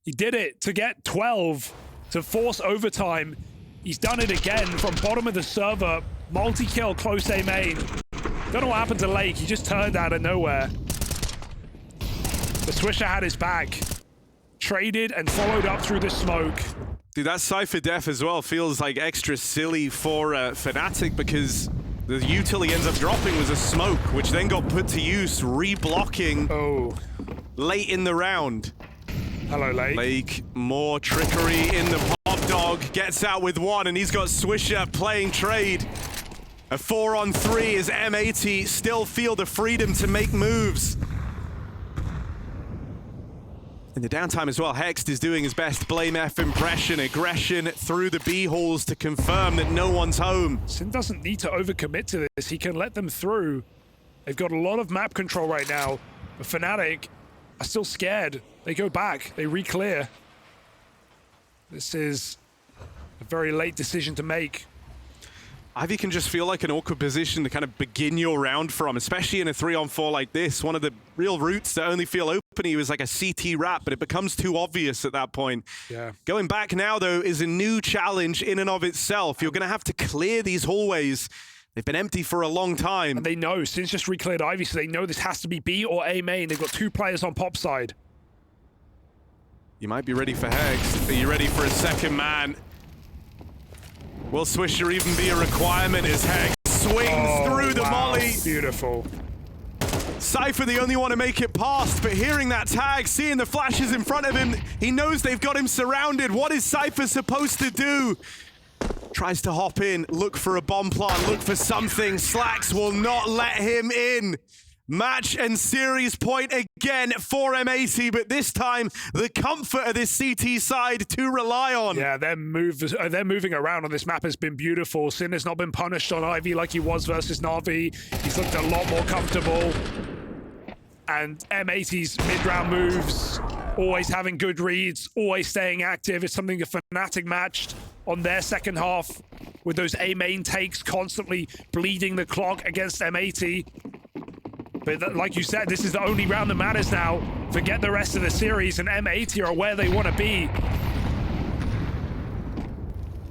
He did it to get 12 to force overtime. He's done it again from bottom of the server. Multi-kill, close A main. Don't know what happened to Lake. He just turned out of nowhere. But Swisher had his back. Traded and followed up through the smoke. Dude, that Cypher def as well feels like extra silly for Fnatic, because the util he ends up dropping was a smoke, which then got put to use, re-blocking late in the round. Hello, Lake. Lake, more trickery in the Pop Dog, gets out with one, and he's got Swisher playing trade. A 4-on-3 as M80 still feel the freedom to make moves. In the downtime as well, Hext is doing his best Blame F impression, aggression through the B halls to confirm that no one's home. Sin doesn't need to overcommit to this. He can let them through. They've got a lot of map control right now, but Fnatic are still scared. They go back, they re-clear. This is a very late decision to make. Ivy can just feel like an awkward position to kind of begin your round from, especially in a 3-on-4 like this. One of the real routes that only feel open to you is like a CT wrap, but it becomes too obvious at that point. Yeah. Going back now, though, is a new challenge in and of itself. You're going to have to clear these hallways. They've been empty for a long time. And they know, Sin's just re-cleared Ivy, so they know this has to be B or A main. They've got two players on Pop side. You might be ready for Hex. Are you ready for a second man? Will Swisher even be a requirement as Hex swings through the molly? Beautiful. Cypher the only one to make it past, but hearing that tag, seeing the flashes in front of him, he knows they've got him surrounded. What is Cypher supposed to do? Tries to hop in, look for a bomb plant, look for something. Slacks will not let him in. Match and series point again for M80, but this time the comfort of this CT side to rely on. Yeah, their moving around on this map has been beautiful. Sin has not been punished on Ivy like he was versus Na'Vi. He's looked a lot more comfortable. And M80's mid-round moves, always having good reads, always staying active. It's something that Fnatic matched on their second half with those A main takes constantly bleeding the clock against M80. But like you said, this is the only round that matters now. Forget the rest of the series, and M80 are where they want to be.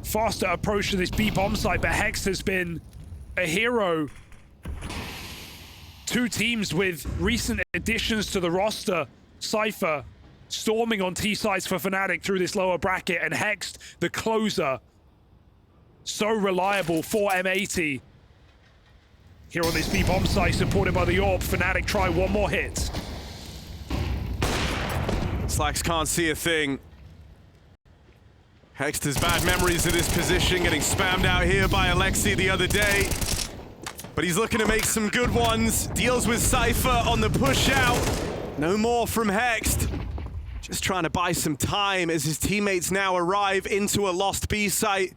Faster approach to this B bomb site, but Hex has been a hero. Two teams with recent additions to the roster. Cypher storming on T sides for Fnatic through this lower bracket, and Hex, the closer. So reliable for M80. Here on this B-bomb site, supported by the AWP, Fnatic try one more hit. Slacks can't see a thing. Hex has bad memories of this position, getting spammed out here by Alexi the other day. But he's looking to make some good ones. Deals with Cypher on the push out. No more from Hex. Just trying to buy some time as his teammates now arrive into a lost B site.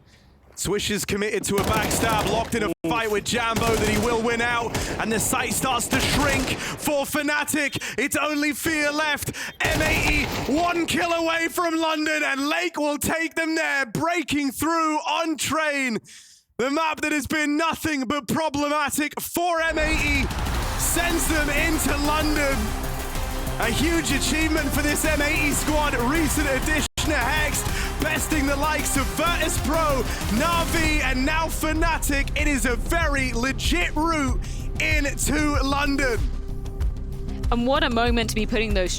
Swish is committed to a backstab, locked in a fight with Jambo that he will win out, and the site starts to shrink for Fnatic. It's only Fear left. M80, 1 kill away from London, and Lake will take them there, breaking through on Train. The map that has been nothing but problematic for M80 sends them into London. A huge achievement for this M80 squad, recent addition to Hex, besting the likes of virtus.pro, Na'Vi, and now Fnatic. It is a very legit route into London. And what a moment to be putting those